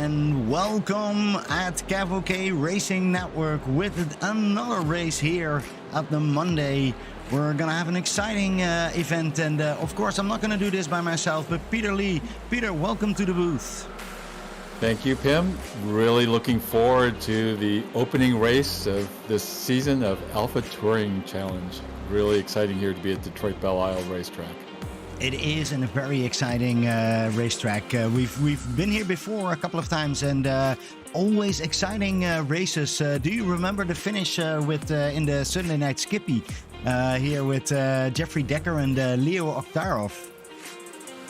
and welcome at KVK Racing Network with another race here at the Monday. We're gonna have an exciting event, and of course I'm not gonna do this by myself, but Peter Lee. Peter, welcome to the booth. Thank you, Pim. Really looking forward to the opening race of this season of Alpha Touring Challenge. Really exciting here to be at Detroit Belle Isle Racetrack. It is a very exciting racetrack. We've been here before a couple of times, and always exciting races. Do you remember the finish with in the Sunday Night Skippy here with Jeffrey Decker and Leo Oktarov?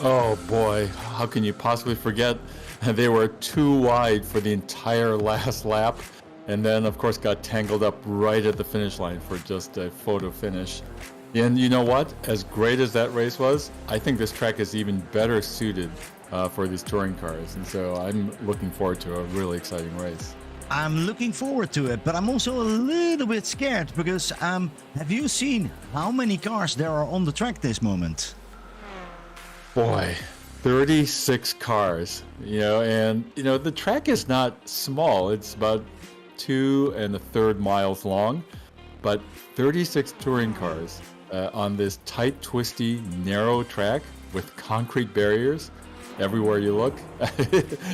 Oh boy, how can you possibly forget? They were too wide for the entire last lap, and then of course got tangled up right at the finish line for just a photo finish. And you know what? As great as that race was, I think this track is even better suited for these touring cars. And so I'm looking forward to a really exciting race. I'm looking forward to it, but I'm also a little bit scared because have you seen how many cars there are on the track this moment? Boy, 36 cars, and the track is not small. It's about 2 1/3 miles long, but 36 touring cars on this tight, twisty, narrow track with concrete barriers everywhere you look.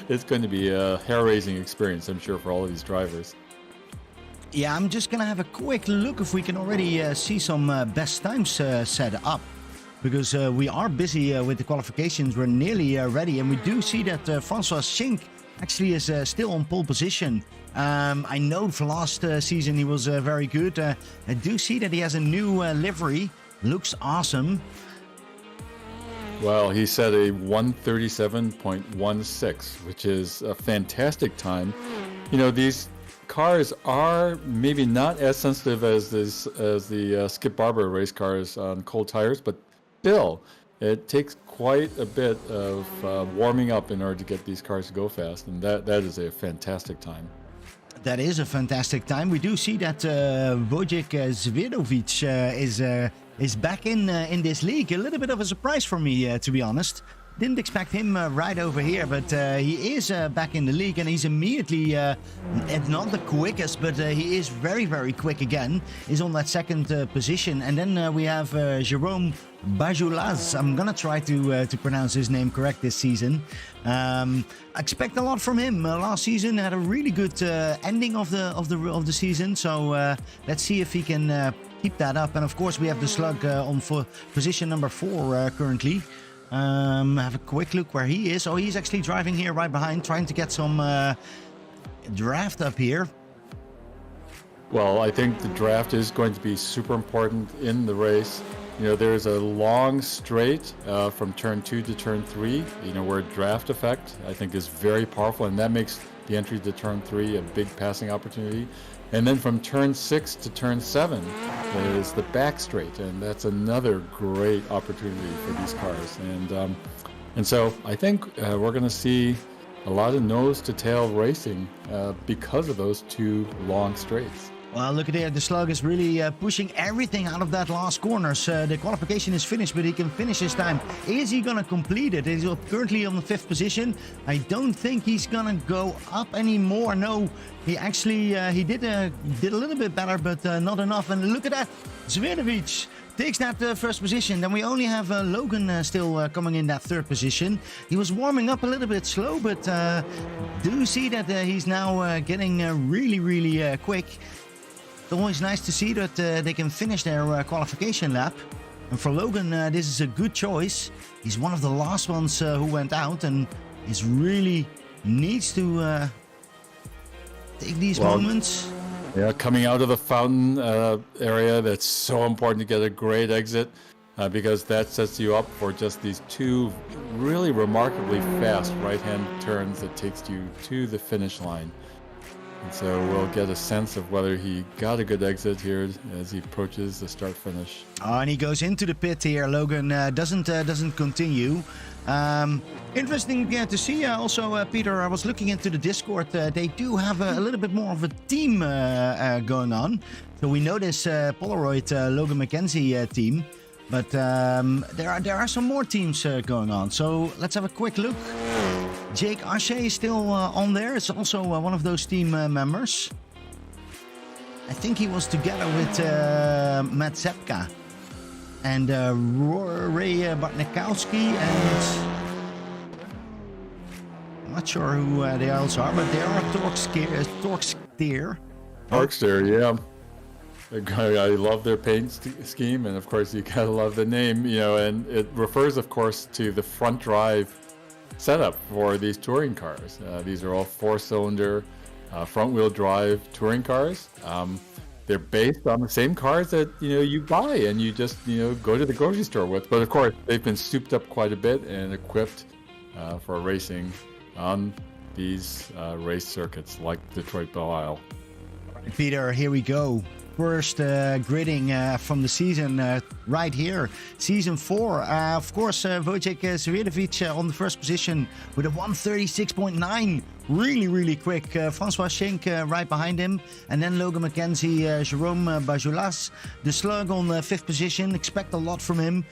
It's going to be a hair-raising experience, I'm sure, for all of these drivers. Yeah, I'm just going to have a quick look if we can already see some best times set up. Because we are busy with the qualifications. We're nearly ready. And we do see that Francois Schink actually is still on pole position. I know for last season he was very good. I do see that he has a new livery. Looks awesome. Well, he set a 1:37.16, which is a fantastic time. These cars are maybe not as sensitive as the Skip Barber race cars on cold tires, but still, it takes quite a bit of warming up in order to get these cars to go fast, and that is a fantastic time. That is a fantastic time. We do see that Wojciech Zverovic is back in this league. A little bit of a surprise for me, to be honest. Didn't expect him right over here, but he is back in the league, and he's immediately, not the quickest, but he is very, very quick again. He's on that second position. And then we have Jerome Bajulaz. I'm gonna try to pronounce his name correct this season. Expect a lot from him. Last season had a really good ending of the season, so let's see if he can keep that up. And of course, we have the Slug on for position number 4 currently. Have a quick look where he is. Oh, he's actually driving here right behind, trying to get some draft up here. Well, I think the draft is going to be super important in the race. There's a long straight from turn 2 to turn 3, where draft effect, I think, is very powerful, and that makes the entry to turn 3 a big passing opportunity. And then from turn 6 to turn 7 is the back straight, and that's another great opportunity for these cars. And so I think we're going to see a lot of nose-to-tail racing because of those 2 long straights. Well, look at there. The Slug is really pushing everything out of that last corner. So the qualification is finished, but he can finish his time. Is he going to complete it? He's currently on the 5th position. I don't think he's going to go up anymore. No, he actually he did a little bit better, but not enough. And look at that. Zverovic takes that first position. Then we only have Logan still coming in that 3rd position. He was warming up a little bit slow, but do see that he's now getting really, really quick. It's always nice to see that they can finish their qualification lap. And for Logan, this is a good choice. He's one of the last ones who went out, and he really needs to take these moments. Yeah, coming out of the fountain area, that's so important to get a great exit because that sets you up for just these 2 really remarkably fast right-hand turns that takes you to the finish line. And so we'll get a sense of whether he got a good exit here as he approaches the start-finish. Oh, and he goes into the pit here. Logan doesn't continue. Interesting to see also, Peter. I was looking into the Discord. They do have a little bit more of a team going on. So we know this Polaroid Logan McKenzie team. But there are some more teams going on. So let's have a quick look. Jake Ashe is still on there. It's also one of those team members. I think he was together with Matt Zepka and Ray Bartnikowski, and I'm not sure who they also are, but they are Torksteer. Torksteer, yeah. I love their paint scheme, and of course you gotta love the name, you know, and it refers, of course, to the front drive setup for these touring cars. These are all 4-cylinder front-wheel drive touring cars. They're based on the same cars that you buy and you just go to the grocery store with. But of course, they've been souped up quite a bit and equipped for racing on these race circuits like Detroit Belle Isle. Peter, here we go. First gridding from the season right here, season 4. Of course, Wojciech Swierdowicz on the first position with a 136.9. Really quick. Francois Schenk right behind him. And then Logan McKenzie, Jerome Bajulas. The Slug on 5th position. Expect a lot from him.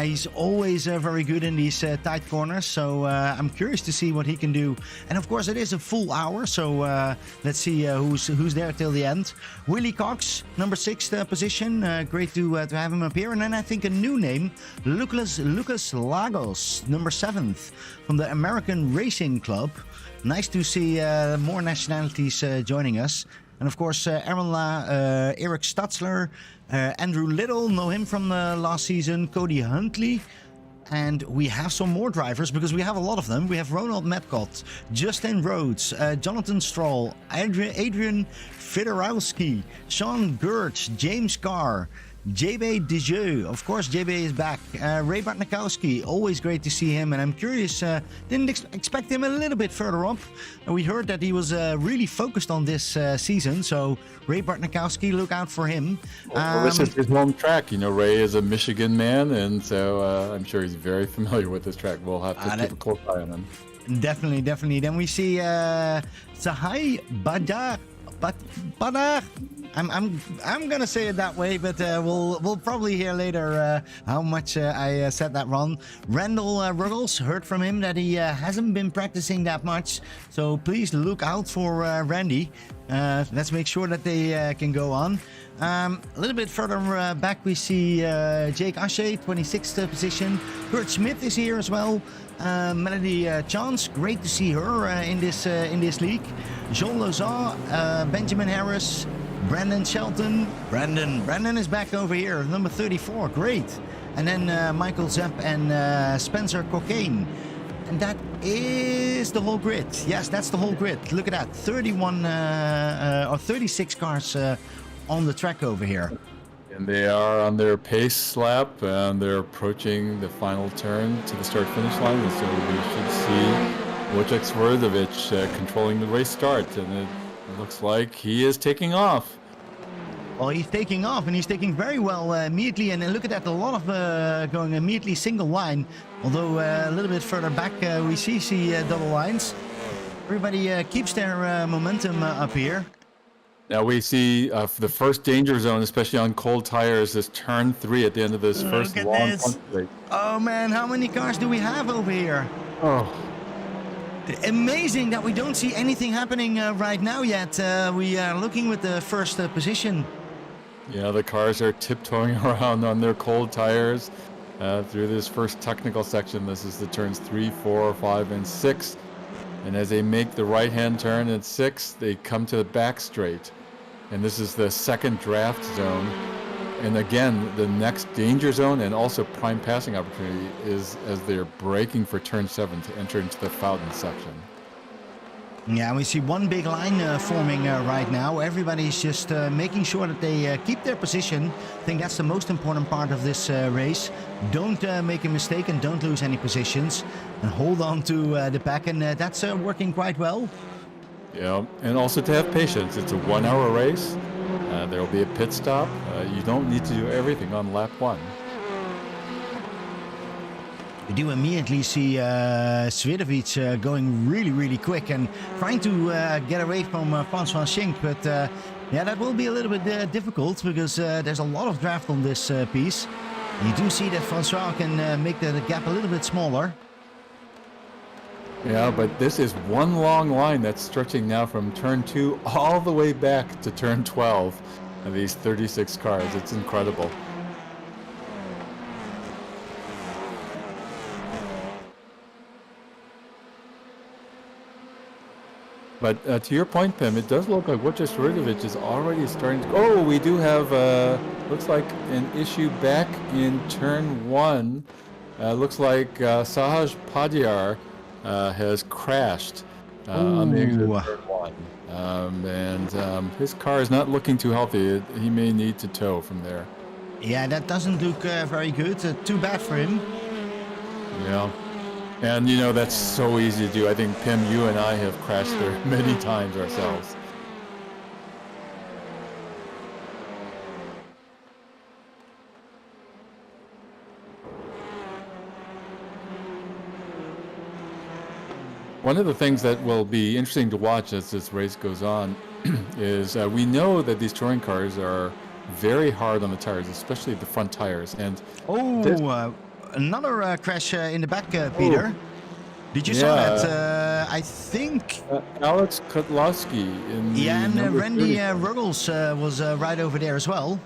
He's always very good in these tight corners. So I'm curious to see what he can do. And of course, it is a full hour. So let's see who's there till the end. Willie Cox, number 6th position. Great to have him up here. And then I think a new name, Lucas Lagos, number 7th from the American Racing Club. Nice to see more nationalities joining us. And of course, Aaron La, Eric Statzler, Andrew Little, know him from last season, Cody Huntley. And we have some more drivers because we have a lot of them. We have Ronald Metcott, Justin Rhodes, Jonathan Stroll, Adrian Fedorowski, Sean Gertz, James Carr, JB Dijeux, of course JB is back. Ray Bartnikowski, always great to see him, and I'm curious, didn't expect him a little bit further up. We heard that he was really focused on this season, so Ray Bartnikowski, look out for him. Well, this is his home track. Ray is a Michigan man, and so I'm sure he's very familiar with this track. We'll have to keep a close eye on him. Definitely. Then we see Sahai Badar. I'm gonna say it that way, but we'll probably hear later how much I said that wrong. Randall Ruggles, heard from him that he hasn't been practicing that much, so please look out for Randy. Let's make sure that they can go on. A little bit further back we see Jake Ashe, 26th position. Kurt Smith is here as well. Melody Chance, great to see her in this league. Jean Lozan, Benjamin Harris, Brandon Shelton. Brandon is back over here, number 34, great. And then Michael Zepp and Spencer Cocaine. And that is the whole grid. Yes, that's the whole grid. Look at that, 31 or 36 cars on the track over here. And they are on their pace lap, and they're approaching the final turn to the start-finish line. And so we should see Wojciech Swierdowicz controlling the race start, and it looks like he is taking off. Well, he's taking off, and he's taking very well immediately. And look at that, a lot of going immediately single line. Although a little bit further back, we see double lines. Everybody keeps their momentum up here. Now we see the first danger zone, especially on cold tires, is turn 3 at the end of this first long punch straight. Oh man, how many cars do we have over here? Oh. Amazing that we don't see anything happening right now yet. We are looking with the first position. Yeah, the cars are tiptoeing around on their cold tires through this first technical section. This is the turns 3, 4, 5, and 6. And as they make the right-hand turn at 6, they come to the back straight. And this is the second draft zone. And again, the next danger zone and also prime passing opportunity is as they're braking for turn 7 to enter into the fountain section. Yeah, we see one big line forming right now. Everybody's just making sure that they keep their position. I think that's the most important part of this race. Don't make a mistake and don't lose any positions. And hold on to the pack, and that's working quite well. Yeah, and also to have patience. It's a 1-hour race. There will be a pit stop. You don't need to do everything on lap 1. We do immediately see Swierdowicz going really quick and trying to get away from Francois Schenk, but yeah, that will be a little bit difficult because there's a lot of draft on this piece. You do see that Francois can make the gap a little bit smaller. Yeah, but this is one long line that's stretching now from turn 2 all the way back to turn 12 of these 36 cars. It's incredible. But to your point, Pim, it does look like Wojciech Swirdowicz is already starting to... Oh, we do have, looks like an issue back in turn 1. Looks like Sahaj Padiyar has crashed on the exit of turn 1. And his car is not looking too healthy. He may need to tow from there. Yeah, that doesn't look very good. Too bad for him. Yeah. And, you know, that's so easy to do. I think, Pim, you and I have crashed there many times ourselves. One of the things that will be interesting to watch as this race goes on is we know that these touring cars are very hard on the tires, especially the front tires. And another crash in the back, Peter. Did you saw that? I think Alex Kotlowski in the and Randy Ruggles was right over there as well.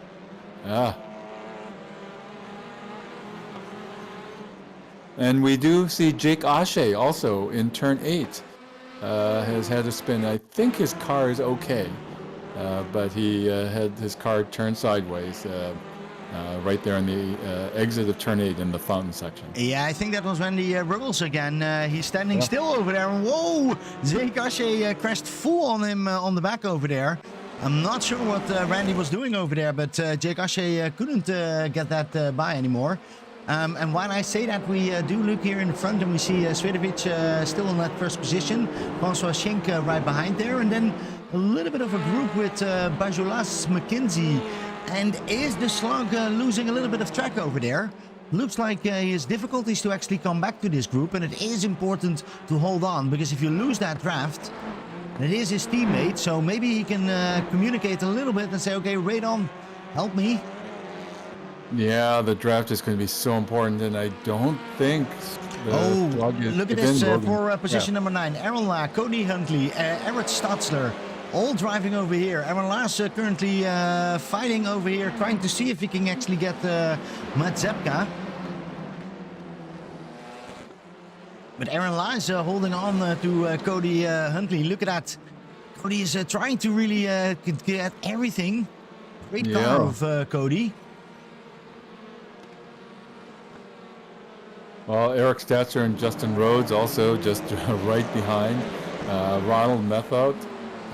And we do see Jake Ashe also in turn 8 has had a spin. I think his car is okay, but he had his car turned sideways right there on the exit of turn 8 in the fountain section. Yeah, I think that was Randy Ruggles again. He's standing still over there. Whoa! Jake Ashe crashed full on him on the back over there. I'm not sure what Randy was doing over there, but Jake Ashe couldn't get that by anymore. And while I say that, we do look here in front and we see Swirdowicz still in that first position. Francois Schenk right behind there. And then a little bit of a group with Bajolas, McKinsey. And is the slug losing a little bit of track over there? Looks like he has difficulties to actually come back to this group. And it is important to hold on, because if you lose that draft, it is his teammate. So maybe he can communicate a little bit and say, okay, Radon, help me. Yeah, the draft is going to be so important, and I don't think the slug is... Look at this for position number 9. Aaron La, Cody Huntley, Eric Statzler, all driving over here. Aaron La's currently fighting over here, trying to see if he can actually get Matt Zepka. But Aaron La is holding on to Cody Huntley. Look at that. Cody is trying to really get everything. Great car of Cody. Well, Eric Statzer and Justin Rhodes also just right behind. Ronald Methout,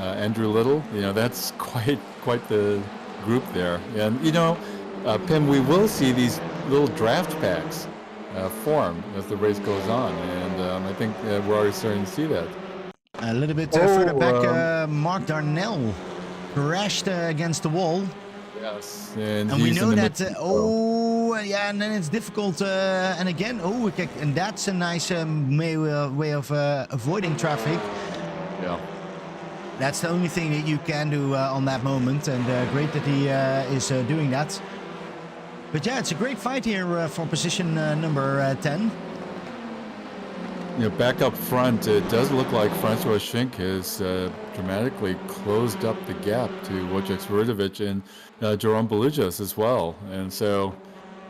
Andrew Little. You know, that's quite the group there. And, you know, Pim, we will see these little draft packs form as the race goes on. And I think we're already starting to see that. A little bit further back, Mark Darnell crashed against the wall. Yes, and we know that. And then it's difficult. And again, and that's a nice way of avoiding traffic. Yeah. That's the only thing that you can do on that moment, and great that he is doing that. But yeah, it's a great fight here for position number 10. You know, back up front, it does look like Francois Schenk has dramatically closed up the gap to Wojciech Swirdowicz and Jerome Belugas as well. And so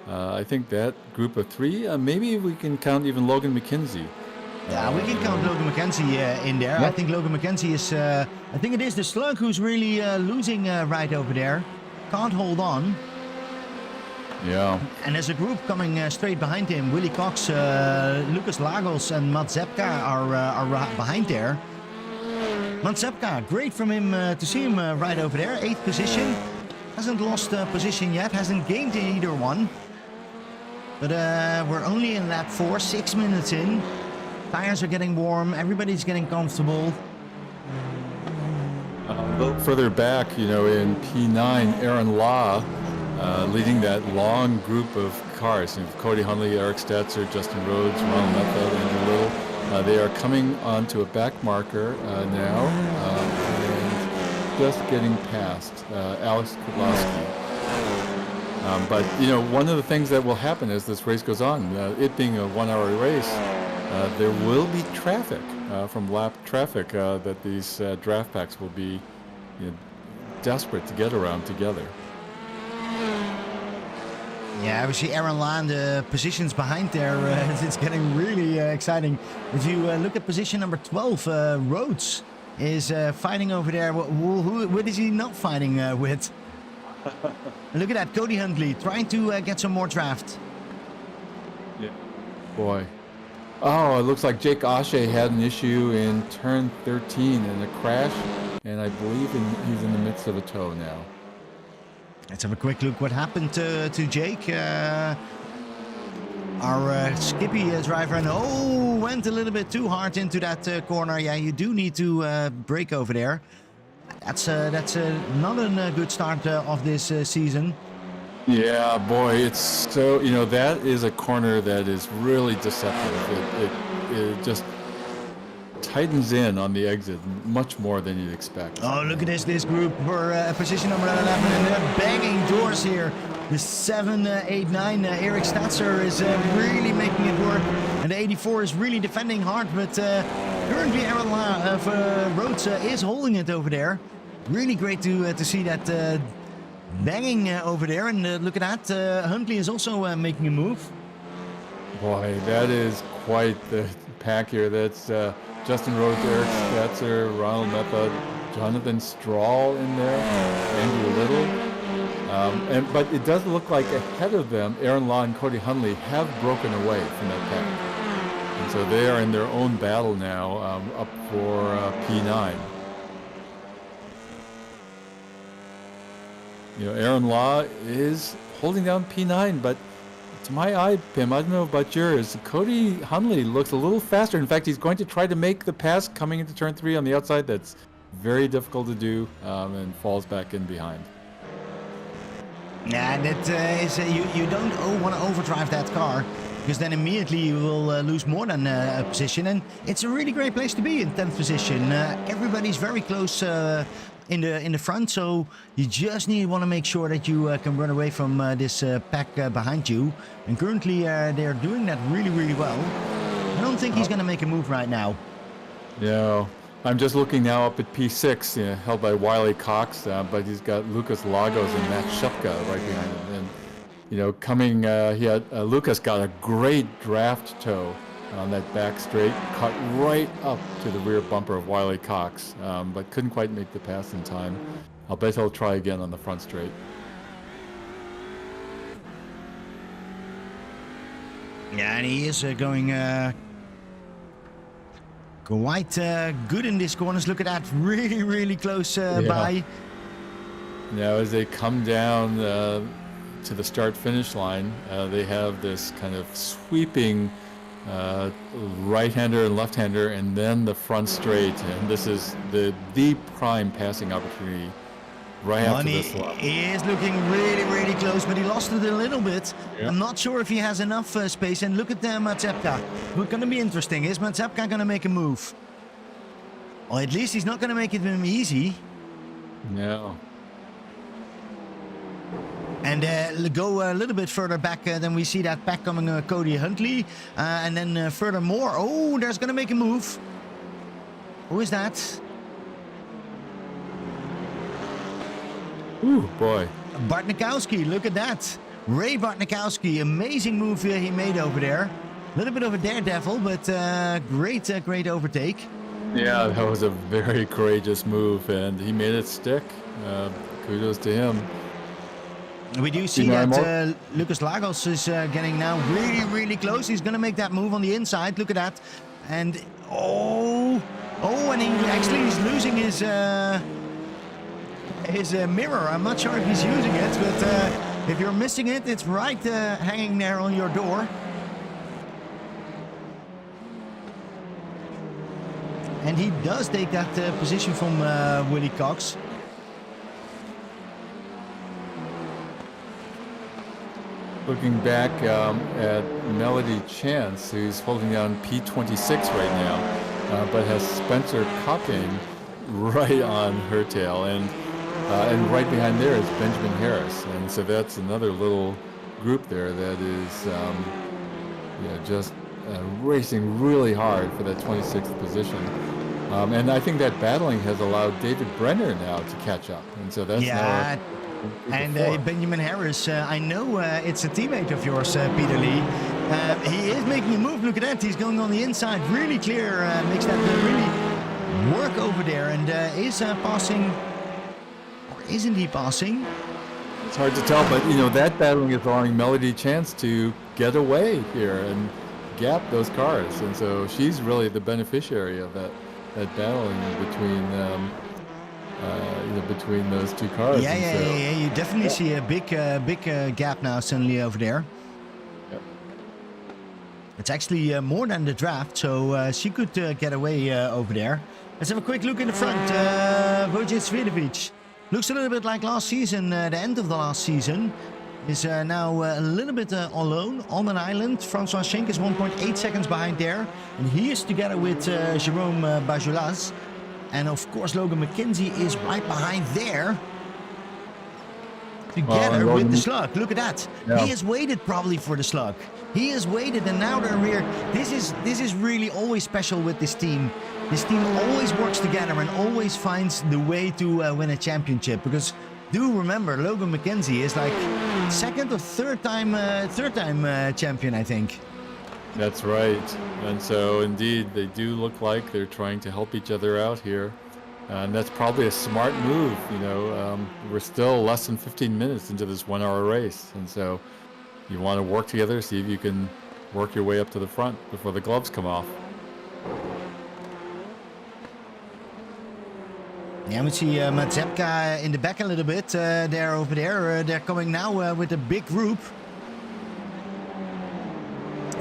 I think that group of 3, maybe we can count even Logan McKenzie. Yeah, we can count Logan McKenzie in there. Yep. I think Logan McKenzie is, I think it is the slug who's really losing right over there. Can't hold on. Yeah. And there's a group coming straight behind him. Willie Cox, Lucas Lagos and Matt Zepka are behind there. Matt Zepka, great from him to see him right over there. 8th position. Hasn't lost position yet. Hasn't gained either one. But we're only in lap 4, 6 minutes in. Tires are getting warm. Everybody's getting comfortable. A little further back, you know, in P9, Aaron Law leading that long group of cars. You know, Cody Huntley, Eric Stetzer, Justin Rhodes, Ronald Methout, Andrew Little. They are coming onto a back marker now and just getting past Alex Kudlowski. But, you know, one of the things that will happen as this race goes on, it being a 1-hour race, there will be traffic from lap traffic that these draft packs will be desperate to get around together. Yeah, we see Aaron Laan, the positions behind there. It's getting really exciting. If you look at position number 12, Rhodes is fighting over there. What is he not fighting with? Look at that, Cody Huntley trying to get some more draft. Yeah. Boy. Oh, it looks like Jake Ashe had an issue in turn 13 in a crash, and I believe he's in the midst of a tow now. Let's have a quick look what happened to Jake. Our Skippy driver, and went a little bit too hard into that corner. Yeah, you do need to brake over there. That's not a good start of this season. Yeah, boy, it's so, that is a corner that is really deceptive. It just tightens in on the exit much more than you'd expect. Oh, look at this group for position number 11, and they're banging doors here. The 7, 8, 9, Eric Statzer is really making it work, and the 84 is really defending hard, but currently Aaron Rhodes is holding it over there. Really great to see that banging over there, and look at that, Huntley is also making a move. Boy, that is quite the pack here. That's Justin Rhodes, Eric Statzer, Ronald Method, Jonathan Strahl in there, Andrew Little. But it does look like ahead of them, Aaron Law and Cody Huntley have broken away from that pack. And so they are in their own battle now, up for P9. Aaron Law is holding down P9, but to my eye, Pim, I don't know about yours, Cody Huntley looks a little faster. In fact, he's going to try to make the pass coming into turn 3 on the outside. That's very difficult to do, and falls back in behind. Yeah, that is you don't want to overdrive that car, because then immediately you will lose more than a position, and it's a really great place to be in 10th position. Everybody's very close in the front, so you just want to make sure that you can run away from this pack behind you. And currently they're doing that really, really well. I don't think he's going to make a move right now. No, I'm just looking now up at P6, held by Wiley Cox, but he's got Lucas Lagos and Matt Shupka right behind him. And coming, Lucas got a great draft tow on that back straight, cut right up to the rear bumper of Wiley Cox, but couldn't quite make the pass in time. I'll bet he'll try again on the front straight. Yeah, and he is going quite good in these corners. Look at that, really, really close by. Now, as they come down to the start-finish line, they have this kind of sweeping right-hander and left-hander, and then the front straight, and this is the prime passing opportunity right after this lap. He is looking really, really close, but he lost it a little bit. Yep. I'm not sure if he has enough space, and look at Matsepka. What's going to be interesting, is Matsepka going to make a move? Or at least he's not going to make it easy. No. And go a little bit further back, then we see that pack coming, Cody Huntley. And then furthermore, there's going to make a move. Who is that? Ooh, boy. Bartnikowski, look at that. Ray Bartnikowski, amazing move he made over there. A little bit of a daredevil, but great overtake. Yeah, that was a very courageous move, and he made it stick. Kudos to him. We do see that Lucas Lagos is getting now really, really close. He's going to make that move on the inside. Look at that. And, and he actually is losing his mirror. I'm not sure if he's using it, but if you're missing it, it's right hanging there on your door. And he does take that position from Willie Cox. Looking back at Melody Chance, who's holding down P26 right now, but has Spencer Copping right on her tail, and right behind there is Benjamin Harris, and so that's another little group there that is just racing really hard for that 26th position. And I think that battling has allowed David Brenner now to catch up. And so that's Yeah, now and four. Benjamin Harris, I know it's a teammate of yours, Peter Lee. He is making a move. Look at that. He's going on the inside. Really clear. Makes that really work over there. And is passing, or isn't he passing? It's hard to tell, but that battling is allowing Melody a chance to get away here and gap those cars. And so she's really the beneficiary of that battling between those two cars. Yeah. You definitely see a big gap now suddenly over there. Yep. It's actually more than the draft, so she could get away over there. Let's have a quick look in the front. Wojciech Svidovic looks a little bit like last season, the end of the last season. Is now a little bit alone on an island. Francois Schenk is 1.8 seconds behind there. And he is together with Jerome Bajolas. And of course, Logan McKenzie is right behind there. Together with the slug. Look at that. Yeah. He has waited probably for the slug. He has waited and now they're rear. This is really always special with this team. This team always works together and always finds the way to win a championship. Because do remember, Logan McKenzie is like second or third time champion, I think. That's right. And so indeed, they do look like they're trying to help each other out here. And that's probably a smart move. We're still less than 15 minutes into this 1 hour race. And so you want to work together, see if you can work your way up to the front before the gloves come off. Yeah, we see Mazepka in the back a little bit over there. They're coming now with a big group.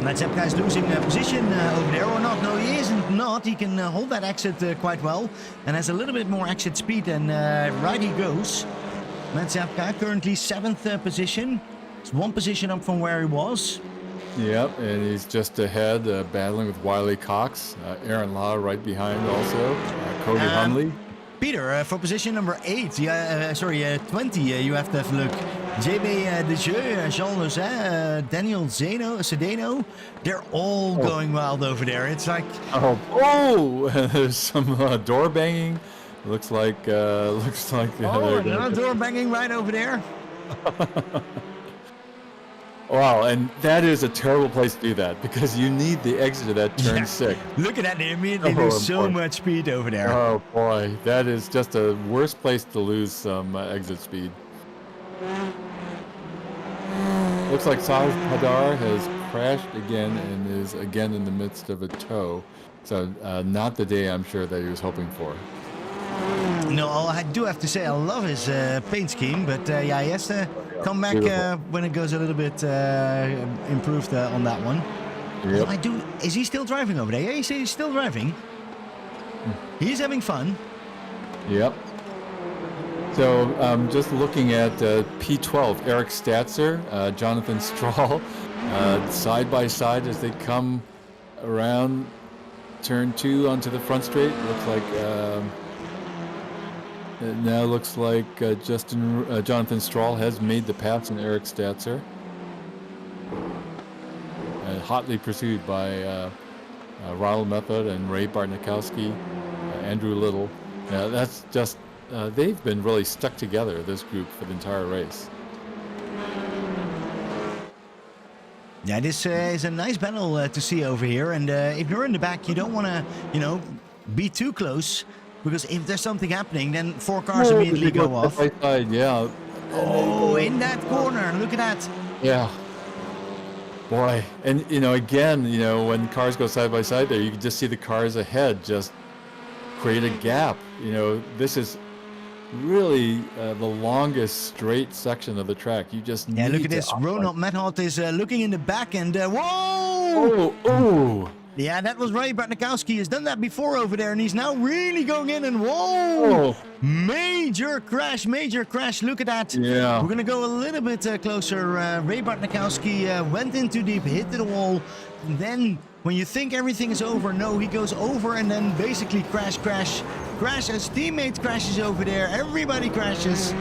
Mazepka is losing position over there or not? No, he isn't not. He can hold that exit quite well and has a little bit more exit speed and right he goes. Mazepka currently 7th position. It's 1 position up from where he was. Yep, and he's just ahead battling with Wiley Cox. Aaron Law right behind also. Cody Hunley. Peter, for position number 8, 20, you have to have a look. JB Desjeux, Jean Lozin, Daniel Sedeno, they're all going wild over there. It's like... There's some door banging. Looks like another door banging right over there. Wow, and that is a terrible place to do that because you need the exit of that turn 6. Look at that, they immediately lose so much speed over there. Oh boy, that is just a worst place to lose some exit speed. Looks like Saj Hadar has crashed again and is again in the midst of a tow. So not the day I'm sure that he was hoping for. No, I do have to say I love his paint scheme, but he has to come back when it goes a little bit improved on that one. Yep. Is he still driving over there? Yeah, he's still driving. He's having fun. Yep. So just looking at P12, Eric Statzer, Jonathan Strahl, side by side as they come around turn 2 onto the front straight. Looks like it now looks like Jonathan Strahl has made the pass on Eric Statzer. Hotly pursued by Ronald Method and Ray Bartnikowski, Andrew Little. That's just, they've been really stuck together, this group, for the entire race. Yeah, this is a nice battle to see over here. And if you're in the back, you don't want to, be too close. Because if there's something happening, then 4 cars immediately go off. Right side, yeah. Oh, in that corner. Look at that. Yeah. Boy. And, again, when cars go side by side there, you can just see the cars ahead just create a gap. This is really the longest straight section of the track. You just need look at this. Ronald Method is looking in the back and whoa! Oh! Yeah, that was Ray Bartnikowski. He's done that before over there, and he's now really going in and whoa! Major crash. Look at that. Yeah. We're going to go a little bit closer. Ray Bartnikowski went in too deep, hit the wall. And then when you think everything is over, no, he goes over and then basically crash. His teammate crashes over there. Everybody crashes.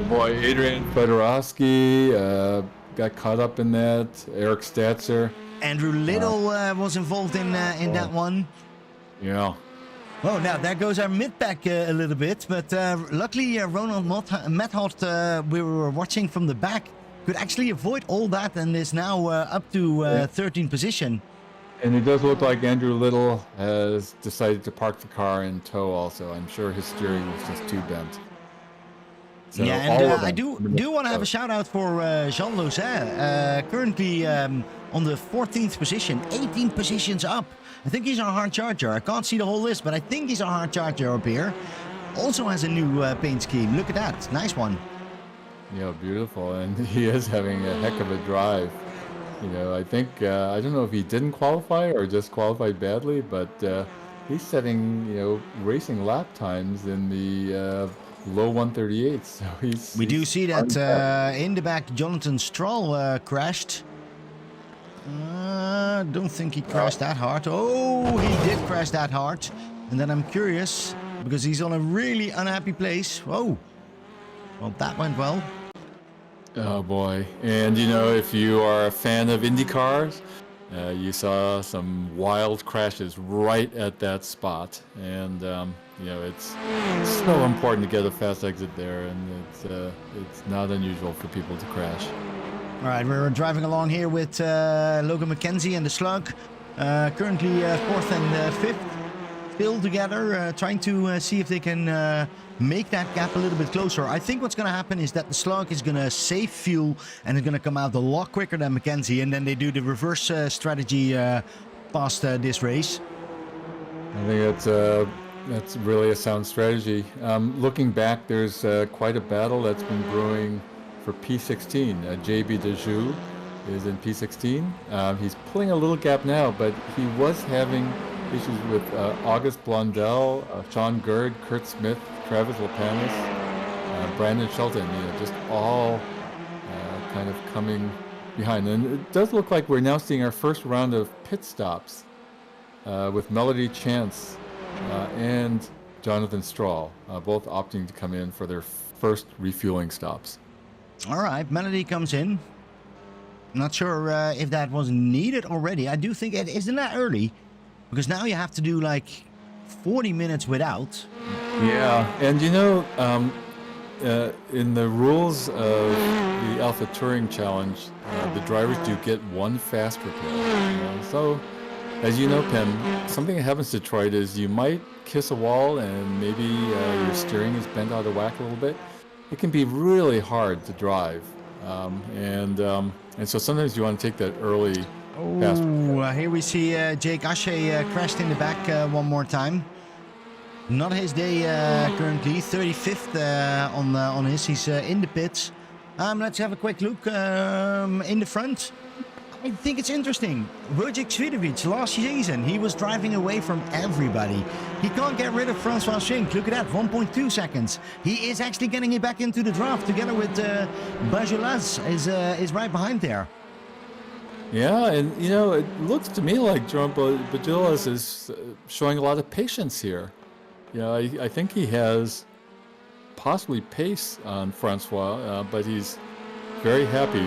Boy, Adrian Fedorowski, got caught up in that. Eric Statzer. Andrew Little was involved in that one. Yeah. Oh, now there goes our mid-pack a little bit, but luckily Ronald Method, we were watching from the back, could actually avoid all that and is now up to 13th position. And it does look like Andrew Little has decided to park the car in tow also. I'm sure his steering was just too bent. So yeah, and I do want to have a shout out for Jean Lozet, currently on the 14th position, 18 positions up. I think he's our hard charger. I can't see the whole list, but I think he's our hard charger up here. Also has a new paint scheme. Look at that. Nice one. Yeah, beautiful. And he is having a heck of a drive. You know, I think, I don't know if he didn't qualify or just qualified badly, but he's setting, racing lap times in the low 138s. So we do see that in the back, Jonathan Stroll crashed. Don't think he crashed that hard. Oh, he did crash that hard. And then I'm curious, because he's on a really unhappy place. Whoa. Well, that went well. Oh boy. And if you are a fan of Indy cars, you saw some wild crashes right at that spot. And, it's so important to get a fast exit there. And it's not unusual for people to crash. All right, we're driving along here with Logan McKenzie and the Slug. Currently 4th and 5th. Still together, trying to see if they can make that gap a little bit closer. I think what's going to happen is that the Slug is going to save fuel and is going to come out a lot quicker than McKenzie, and then they do the reverse strategy past this race. I think that's really a sound strategy. Looking back, there's quite a battle that's been brewing for P16. JB Dejoux is in P16. He's pulling a little gap now, but he was having issues with August Blondell, Sean Gerd, Kurt Smith, Travis Lopanis, Brandon Shelton, just all kind of coming behind. And it does look like we're now seeing our first round of pit stops with Melody Chance and Jonathan Strahl, both opting to come in for their first refueling stops. All right, Melody comes in. Not sure if that was needed already. I do think it isn't that early. Because now you have to do like 40 minutes without. Yeah, and in the rules of the Alpha Touring Challenge, the drivers do get one fast repair. So, as you know, Pim, something that happens to Detroit is you might kiss a wall and maybe your steering is bent out of whack a little bit. It can be really hard to drive, and so sometimes you want to take that early. Oh, here we see Jake Ashe crashed in the back one more time. Not his day currently, 35th on his. He's in the pits. Let's have a quick look in the front. I think it's interesting. Wojciech Swidovic, last season, he was driving away from everybody. He can't get rid of Francois Schenk. Look at that, 1.2 seconds. He is actually getting it back into the draft together with Bajulaz is right behind there. Yeah, and it looks to me like Jerome Bajulaz is showing a lot of patience here. I think he has possibly pace on Francois, but he's very happy.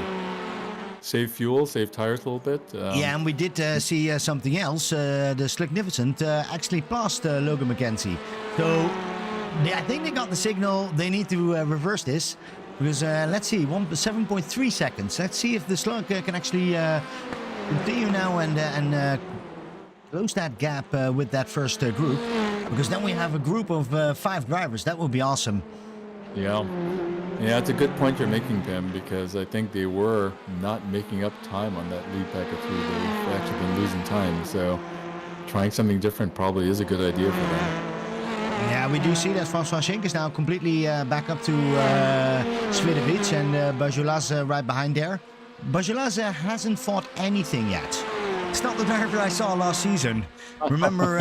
Save fuel, save tires a little bit. Yeah, and we did see something else. The Slugnificent actually passed Logan McKenzie. So I think they got the signal. They need to reverse this. Because let's see, 7.3 seconds. Let's see if the Slug can actually continue now and close that gap with that first group. Because then we have a group of 5 drivers. That would be awesome. Yeah, it's a good point you're making, Pim, because I think they were not making up time on that lead pack of 3. They've actually been losing time. So trying something different probably is a good idea for them. Yeah, we do see that Francois Schenk is now completely back up to Swidovic and Bajulaz right behind there. Bajulaz hasn't fought anything yet. It's not the driver I saw last season. Remember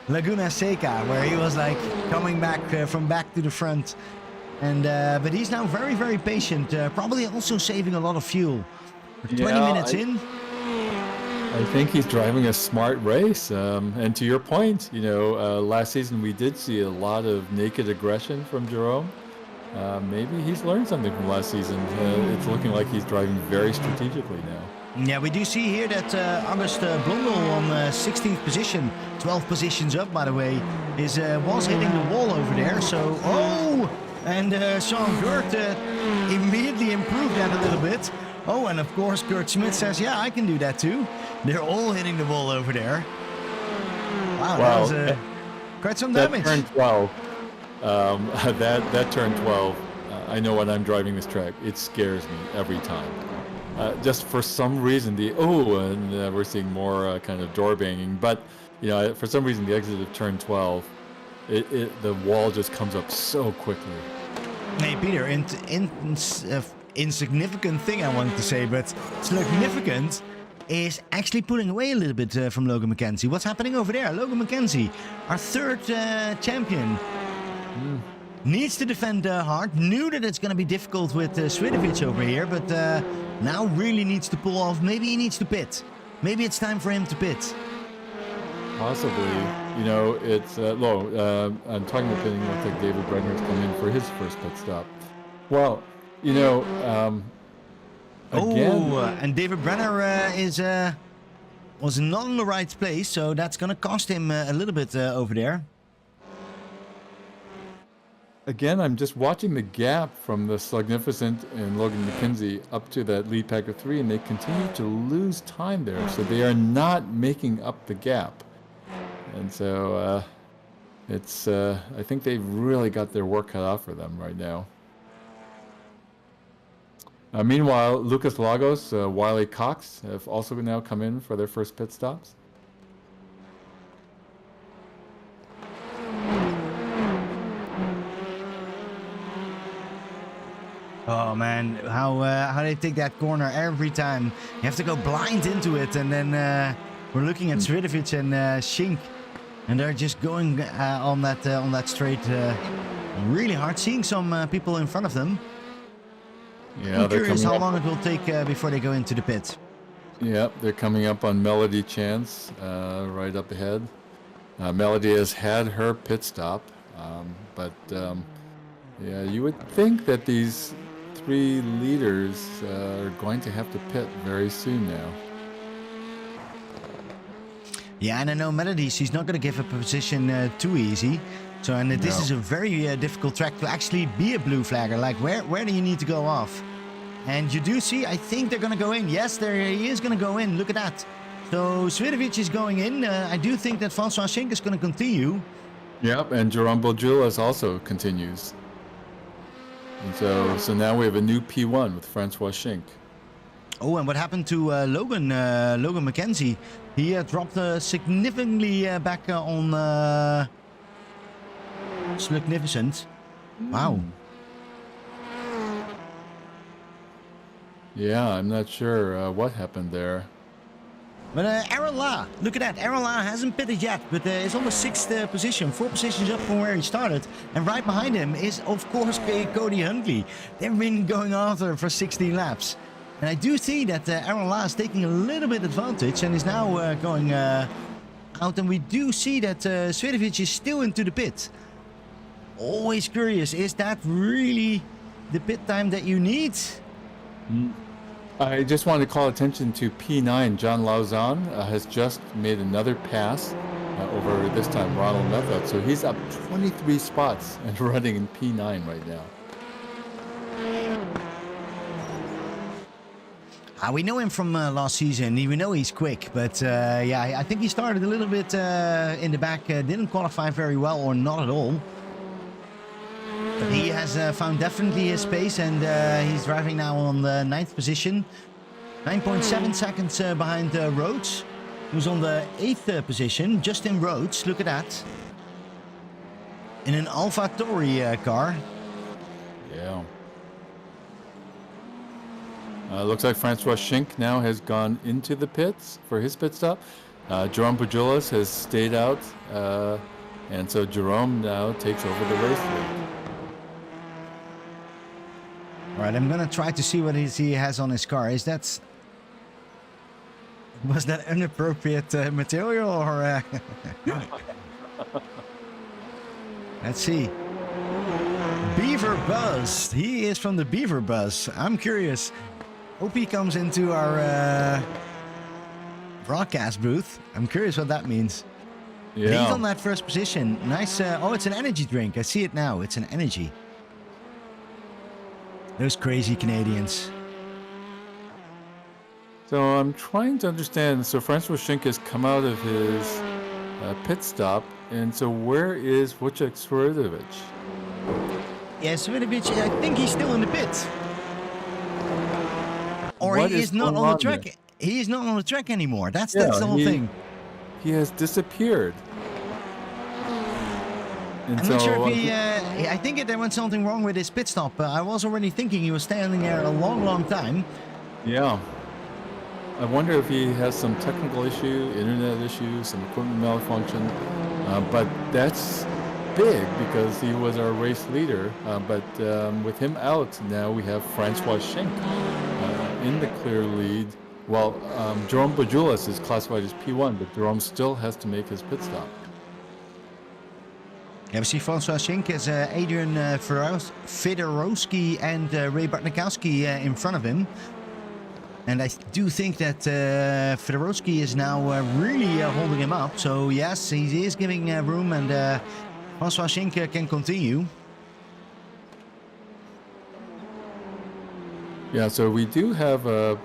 Laguna Seca, where he was like coming back from back to the front. And but he's now very, very patient. Probably also saving a lot of fuel. 20 minutes in. I think he's driving a smart race. And to your point, last season we did see a lot of naked aggression from Jerome. maybe he's learned something from last season. It's looking like he's driving very strategically now. Yeah, we do see here that August Blondel on 16th position, 12 positions up, by the way, was hitting the wall over there. So, and Sean Gert immediately improved that a little bit. Oh, and of course, Kurt Smith says, yeah, I can do that too. They're all hitting the wall over there. Wow, that was quite some damage. That turn 12, that turn 12, I know when I'm driving this track, it scares me every time. Just for some reason, and we're seeing more kind of door banging, but for some reason, the exit of turn 12, the wall just comes up so quickly. Hey, Peter, insignificant thing I wanted to say, but significant is actually pulling away a little bit from Logan McKenzie. What's happening over there? Logan McKenzie, our third champion, needs to defend hard. Knew that it's going to be difficult with Svidovic over here, but now really needs to pull off. Maybe he needs to pit. Maybe it's time for him to pit. Possibly. It's I'm talking about pitting. Looks like David Brenner's come in for his first pit stop. Well, again. And David Brenner was not in the right place, so that's going to cost him a little bit over there. Again, I'm just watching the gap from the Slugnificent and Logan McKenzie up to that lead pack of 3, and they continue to lose time there, so they are not making up the gap. And so I think they've really got their work cut out for them right now. Meanwhile, Lucas Lagos, Wiley Cox have also now come in for their first pit stops. Oh man, how they take that corner every time. You have to go blind into it, and then we're looking at Svidovic and Schink, and they're just going on that straight really hard. Seeing some people in front of them. Yeah, I'm curious how long it will take before they go into the pit. Yeah, they're coming up on Melody Chance right up ahead. Melody has had her pit stop, but yeah, you would think that these 3 leaders are going to have to pit very soon now. Yeah, and I know Melody, she's not going to give up a position too easy. So, and this is a very difficult track to actually be a blue flagger. Like, where do you need to go off? And you do see, I think they're going to go in. Yes, there he is going to go in. Look at that. So, Svidovic is going in. I do think that Francois Schink is going to continue. Yep, and Jerome Bojulas also continues. And so now we have a new P1 with Francois Schink. Oh, and what happened to Logan McKenzie? He dropped significantly back on Slugnificent. Wow. Yeah, I'm not sure what happened there. But Aaron La, look at that. Aaron La hasn't pitted yet, but is on the 6th position, 4 positions up from where he started. And right behind him is, of course, Cody Huntley. They've been going after for 16 laps. And I do see that Aaron La is taking a little bit advantage and is now going out. And we do see that Svidovic is still into the pit. Always curious, is that really the pit time that you need? I just want to call attention to P9. John Lauzon has just made another pass over this time Ronald Method. So he's up 23 spots and running in P9 right now. We know him from last season. We know he's quick, but yeah, I think he started a little bit in the back. Didn't qualify very well, or not at all. But he has found definitely his pace, and he's driving now on the 9th position. 9.7 seconds behind Rhodes, who's on the 8th position. Justin Rhodes, look at that. In an AlphaTauri car. Yeah. Looks like Francois Schink now has gone into the pits for his pit stop. Jerome Bojulas has stayed out, and so Jerome now takes over the race lead. All right, I'm gonna try to see what he has on his car. Was that inappropriate material, or? Let's see. Beaver Buzz. He is from the Beaver Buzz. I'm curious. Hope he comes into our broadcast booth. I'm curious what that means. Yeah. He's on that first position. Nice. Oh, it's an energy drink. I see it now. It's an energy. Those crazy Canadians. So I'm trying to understand. So Francois Schink has come out of his pit stop, and so where is Wojciech Swiatowicz? Yeah, Swiatowicz, I think he's still in the pits. Or What he is not going on the on track. there? He is not on the track anymore. That's the whole thing. He has disappeared. And I'm not sure if he. I think there went something wrong with his pit stop. I was already thinking he was standing there a long, long time. Yeah. I wonder if he has some technical issue, internet issue, some equipment malfunction. But that's big because he was our race leader. But with him out, now we have Francois Schink in the clear lead. Well, Jerome Bajulis is classified as P1, but Jerome still has to make his pit stop. Yeah, we see Francois Schink as Adrian Fedorowski and Ray Bartnikowski in front of him. And I do think that Fedorowski is now really holding him up. So yes, he is giving room, and Francois Schink can continue. Yeah, so we do have a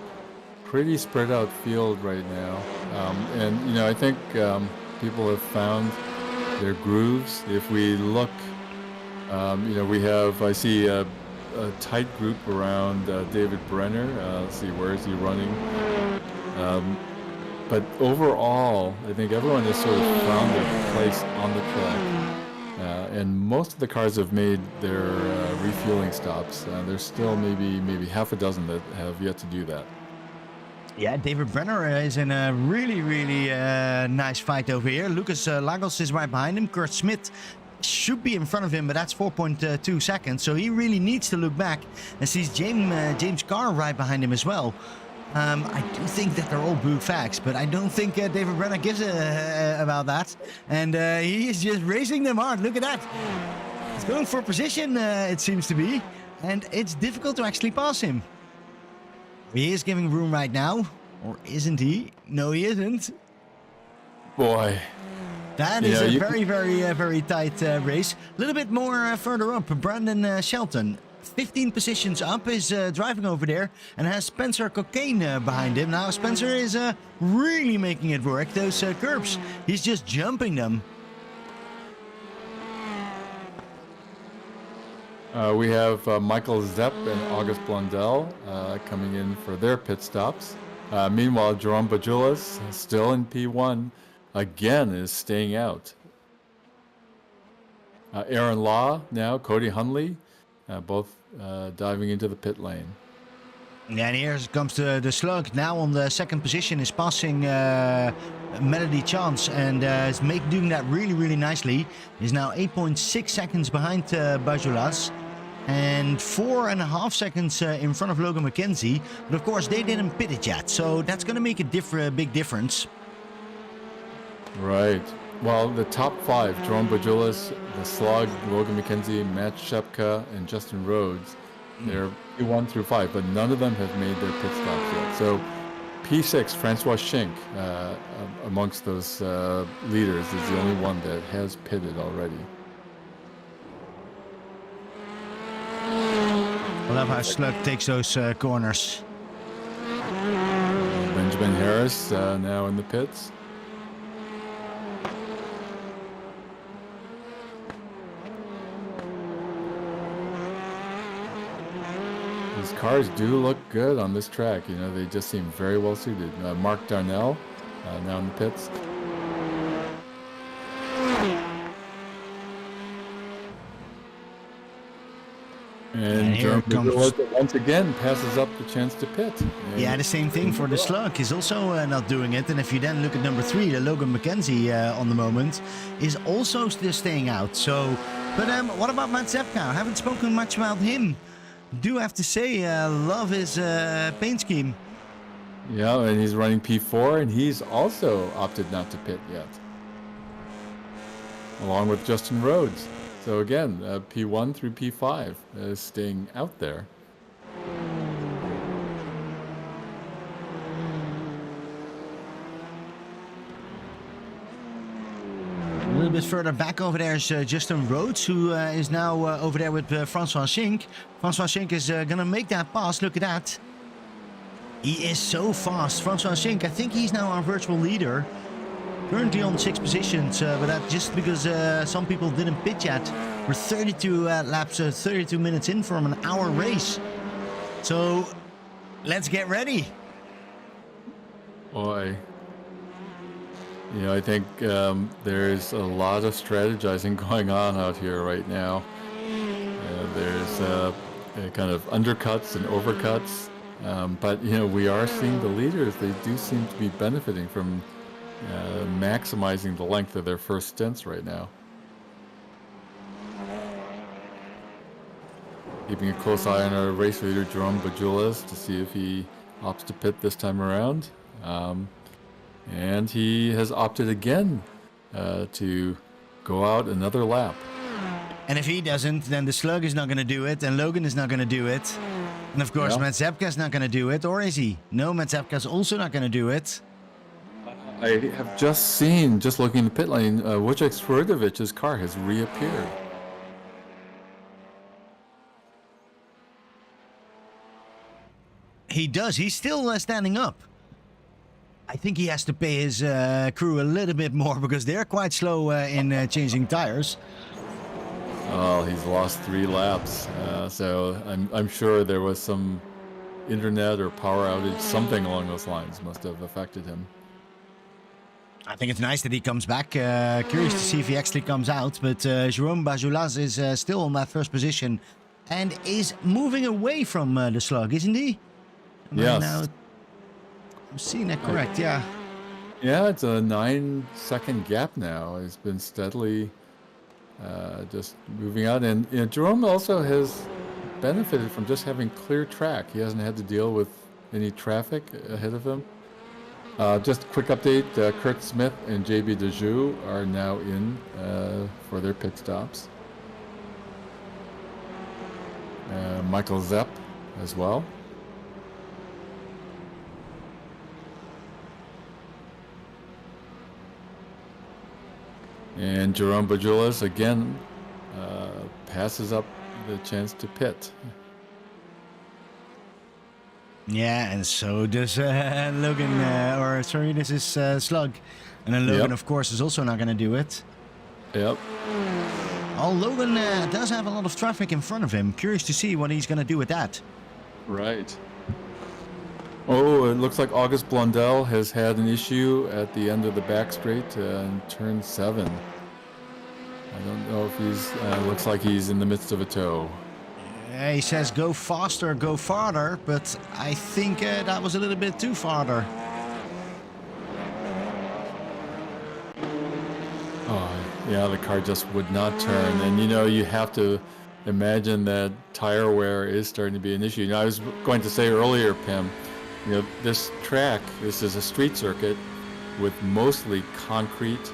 pretty spread out field right now. And, you know, I think people have found their grooves. If we look, you know, we have, I see a tight group around David Brenner. Let's see, where is he running? But overall, I think everyone has sort of found their place on the track. And most of the cars have made their refueling stops. There's still maybe half a dozen that have yet to do that. Yeah, David Brenner is in a really, really nice fight over here. Lucas Lagos is right behind him. Kurt Smith should be in front of him, but that's 4.2 seconds. So he really needs to look back and sees James Carr right behind him as well. I do think that they're all blue facts, but I don't think David Brenner gives about that. And he is just racing them hard. Look at that. He's going for position, it seems to be. And it's difficult to actually pass him. He is giving room right now. Or isn't he? No, he isn't. Boy. That is a very, very tight race. A little bit more further up, Brandon Shelton. 15 positions up, is driving over there and has Spencer Cocaine behind him. Now Spencer is really making it work. Those curbs, he's just jumping them. We have Michael Zepp and August Blondell coming in for their pit stops. Meanwhile, Jerome Bajulis, still in P1, again is staying out. Aaron Law now, Cody Hunley, both diving into the pit lane. Yeah, and here comes the slug. Now on the second position is passing Melody Chance and is doing that really, really nicely. He's now 8.6 seconds behind Bajulas and 4.5 seconds in front of Logan McKenzie. But of course, they didn't pit it yet, so that's going to make a big difference. Right. Well, the top five, Jerome Bajulis, the Slug, Logan McKenzie, Matt Shepka, and Justin Rhodes, they're P1 through 5, but none of them have made their pit stops yet. So P6, Francois Schink, amongst those leaders, is the only one that has pitted already. I love how Slug takes those corners. Benjamin Harris now in the pits. These cars do look good on this track. You know, they just seem very well suited. Mark Darnell now in the pits. And here comes once again passes up the chance to pit. Yeah, the same thing for the Slug. He's also not doing it. And if you then look at number 3, the Logan McKenzie on the moment, is also still staying out. So, but what about Matt Zepka? I haven't spoken much about him. Do have to say, love his paint scheme. Yeah, and he's running P4, and he's also opted not to pit yet, along with Justin Rhodes. So again, P1 through P5 is staying out there. A little bit further back over there is Justin Rhodes, who is now over there with Francois Schink. Francois Schink is going to make that pass. Look at that. He is so fast. Francois Schink, I think he's now our virtual leader. Currently on 6 positions, but that's just because some people didn't pit yet. We're 32 laps, 32 minutes in from an hour race. So let's get ready. Boy. I think there's a lot of strategizing going on out here right now. There's kind of undercuts and overcuts. But, we are seeing the leaders. They do seem to be benefiting from maximizing the length of their first stints right now. Keeping a close eye on our race leader, Jerome Bajulas, to see if he opts to pit this time around. And he has opted again to go out another lap. And if he doesn't, then the Slug is not going to do it, and Logan is not going to do it. And of course, Matt Zepka is not going to do it, or is he? No, Matt Zepka is also not going to do it. I have just seen, just looking in the pit lane, Wojciech Swierdowic's car has reappeared. He does. He's still standing up. I think he has to pay his crew a little bit more because they're quite slow in changing tires. Oh, he's lost 3 laps. So I'm sure there was some internet or power outage, something along those lines must have affected him. I think it's nice that he comes back. Curious to see if he actually comes out. But Jerome Bajulas is still on that first position and is moving away from the Slug, isn't he? Yes. Now, I'm seeing that correct, yeah. Yeah, it's a 9-second gap now. He's been steadily just moving out. And Jerome also has benefited from just having clear track. He hasn't had to deal with any traffic ahead of him. Just a quick update, Kurt Smith and JB Dejoux are now in for their pit stops. Michael Zepp as well. And Jerome Bajulas again passes up the chance to pit. Yeah, and so does Logan, this is Slug. And then Logan, of course, is also not going to do it. Yep. Oh, Logan does have a lot of traffic in front of him. Curious to see what he's going to do with that. Right. Oh, it looks like August Blondell has had an issue at the end of the back straight in turn 7. I don't know if he's, looks like he's in the midst of a tow. He says go faster, go farther, but I think that was a little bit too farther. Oh, yeah, the car just would not turn. And, you have to imagine that tire wear is starting to be an issue. I was going to say earlier, Pim, this track, this is a street circuit with mostly concrete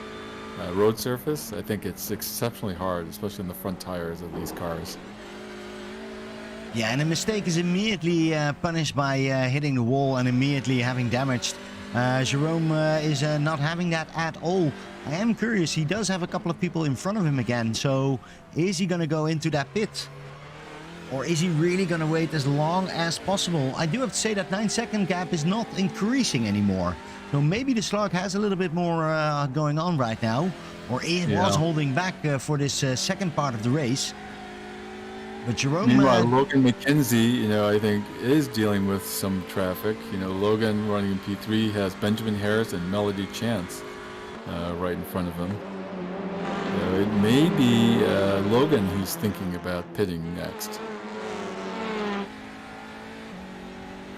road surface. I think it's exceptionally hard, especially in the front tires of these cars. Yeah, and a mistake is immediately punished by hitting the wall and immediately having damaged. Jerome is not having that at all. I am curious, he does have a couple of people in front of him again, so is he going to go into that pit? Or is he really going to wait as long as possible? I do have to say that 9-second gap is not increasing anymore. So maybe the Slug has a little bit more going on right now. Or it was holding back for this second part of the race. But Jerome... Meanwhile, Logan McKenzie, I think, is dealing with some traffic. Logan running in P3 has Benjamin Harris and Melody Chance right in front of him. It may be Logan who's thinking about pitting next.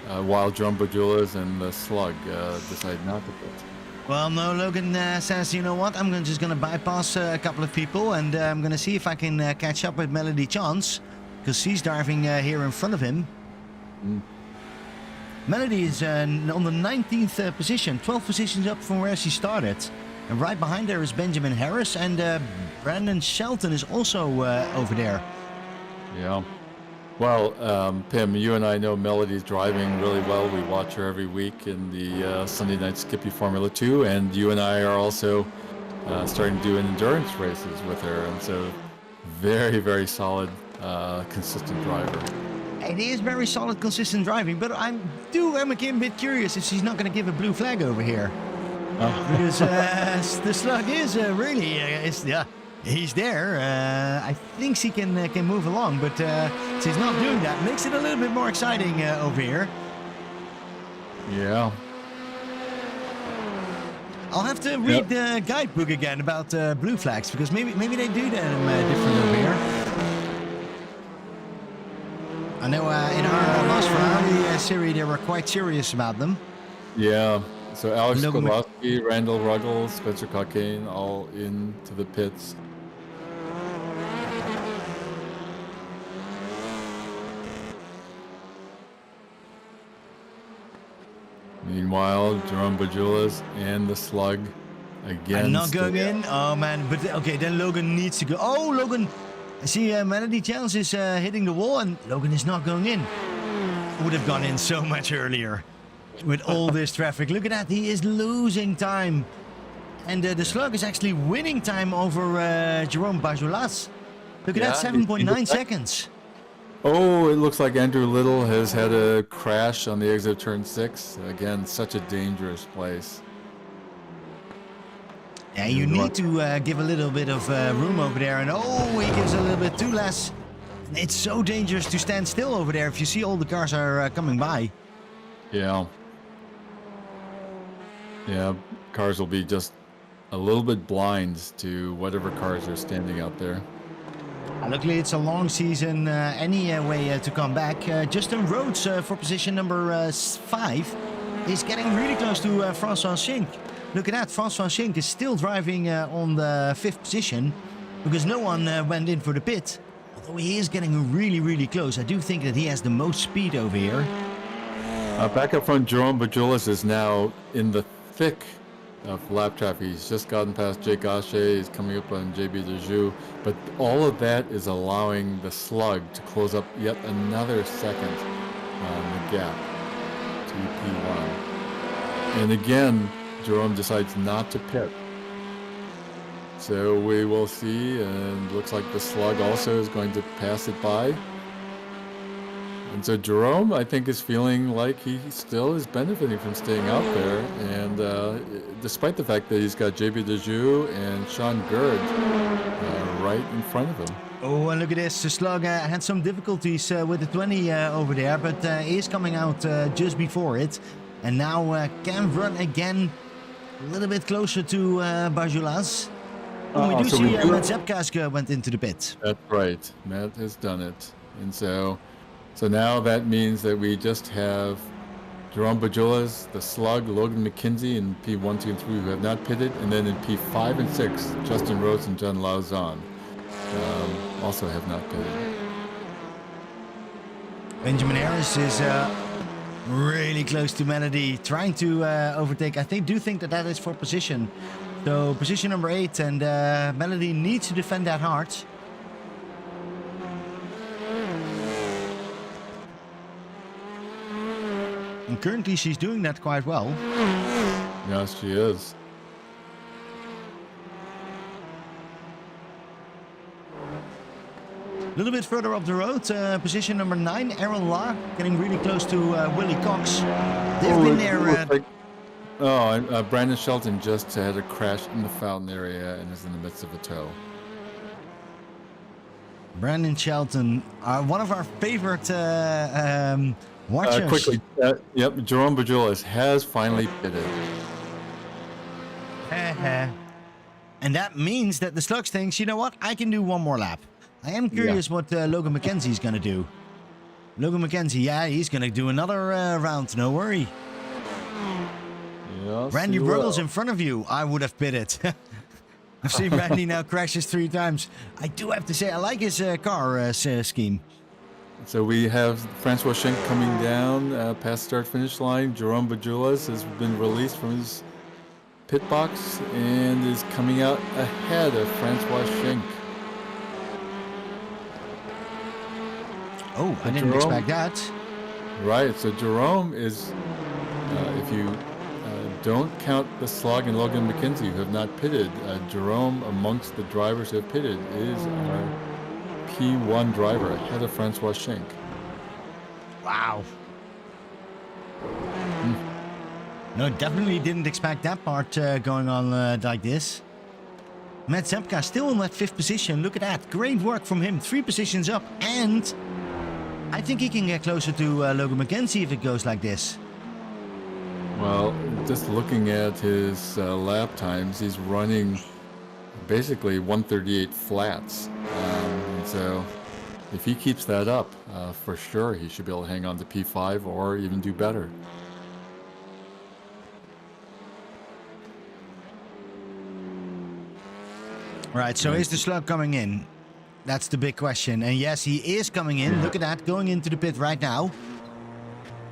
While Jerome Bajulas and the Slug decide not to pit. Well, no, Logan says, you know what, I'm just going to bypass a couple of people and I'm going to see if I can catch up with Melody Chance, because she's driving here in front of him. Melody is on the 19th position, 12 positions up from where she started. And right behind there is Benjamin Harris, and Brandon Shelton is also over there. Yeah. Well, Pim, you and I know Melody's driving really well. We watch her every week in the Sunday Night Skippy Formula 2, and you and I are also starting to do endurance races with her. And so very, very solid, consistent driver. It is very solid, consistent driving, but I'm a bit curious if she's not going to give a blue flag over here. Because the slug is really, he's there. I think she can move along, but she's not doing that. Makes it a little bit more exciting over here. Yeah. I'll have to read the guidebook again about blue flags, because maybe they do them different over here. I know in our last Ferrari series they were quite serious about them. Yeah. So Alex Kowalski, Randall Ruggles, Spencer Cockayne, all into the pits. Meanwhile, Jerome Bajulas and the slug again. I'm not going in. Oh man, but okay, then Logan needs to go. Oh, Logan. I see Melody Chance is hitting the wall, and Logan is not going in. Would have gone in so much earlier with all this traffic. Look at that, he is losing time. And the slug is actually winning time over Jerome Bajulas. Look at that, 7.9 seconds. Oh, it looks like Andrew Little has had a crash on the exit of turn 6. Again, such a dangerous place. Yeah, you need to give a little bit of room over there. And oh, he gives a little bit too less. It's so dangerous to stand still over there if you see all the cars are coming by. Yeah. Yeah, cars will be just a little bit blind to whatever cars are standing out there. Luckily, it's a long season anyway to come back. Justin Rhodes for position number 5 is getting really close to Francois Schink. Look at that, Francois Schink is still driving on the 5th position because no one went in for the pit. Although he is getting really, really close. I do think that he has the most speed over here. Back up front, Jerome Bajulas is now in the thick of lap traffic. He's just gotten past Jake Gaucher. He's coming up on JB Dejou. But all of that is allowing the slug to close up yet another second on the gap to P1. And again, Jerome decides not to pit. So we will see, and looks like the slug also is going to pass it by. And so Jerome, I think, is feeling like he still is benefiting from staying out there. And despite the fact that he's got JB Dejou and Sean Gerd right in front of him. Oh, and look at this. The slug had some difficulties with the 20 over there, but he is coming out just before it. And now can run again a little bit closer to Bajulas. And we do see Matt Zepkaska went into the pit. That's right. Matt has done it. And so now that means that we just have Jerome Bajulas, the slug, Logan McKenzie in P1, 2, and 3 who have not pitted. And then in P5 and 6, Justin Rhodes and John Lauzon also have not pitted. Benjamin Harris is really close to Melody, trying to overtake. I do think that is for position. So position number 8, and Melody needs to defend that hard. And currently she's doing that quite well. Yes, she is. A little bit further up the road, position number 9, Aaron Lahr, getting really close to Willie Cox. They've been there. Brandon Shelton just had a crash in the fountain area and is in the midst of a tow. Brandon Shelton, one of our favorite watchers. Quickly, Jerome Bajulas has finally pitted. And that means that the Slugs thinks, you know what, I can do one more lap. I am curious what Logan McKenzie is going to do. Logan McKenzie, he's going to do another round, no worry. Yes, Randy Ruggles in front of you. I would have pitted. I've seen Randy now crashes 3 times. I do have to say, I like his car scheme. So we have Francois Schenk coming down past start-finish line. Jerome Bajulas has been released from his pit box and is coming out ahead of Francois Schenk. Oh, I didn't expect that. Right, so Jerome is, if you don't count the Slug and Logan McKenzie who have not pitted, Jerome amongst the drivers who have pitted is our P1 driver ahead of Francois Schenk. Wow. No, definitely didn't expect that part going on like this. Matt Zepka still in that 5th position. Look at that. Great work from him. 3 positions up. And I think he can get closer to Logan McKenzie if it goes like this. Well, just looking at his lap times, he's running basically 138 flats. And so if he keeps that up, for sure he should be able to hang on to P5 or even do better. Right, so is the Slug coming in? That's the big question. And yes, he is coming in. Look at that, going into the pit right now.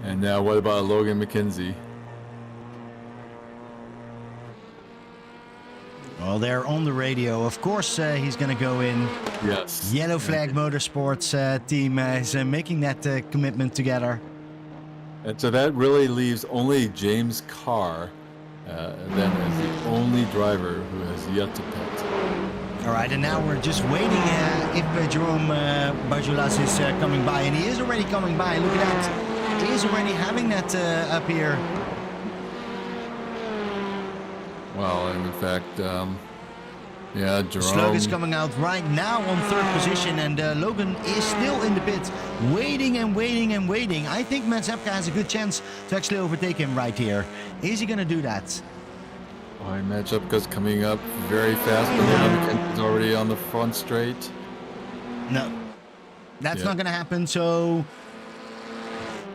And now what about Logan McKenzie? Well, they're on the radio. Of course, he's going to go in. Yes. Yellow Flag Motorsports team is making that commitment together. And so that really leaves only James Carr then as the only driver who has yet to pit. All right, and now we're just waiting if Jerome Bajulas is coming by, and he is already coming by. Look at that. He is already having that up here. Well, and in fact, yeah, Jerome... Slug is coming out right now on 3rd position, and Logan is still in the pit, waiting and waiting and waiting. I think Matt Zepka has a good chance to actually overtake him right here. Is he going to do that? Boy, Matt Zepka's coming up very fast, but now McKenzie's already on the front straight. No, that's not going to happen, so...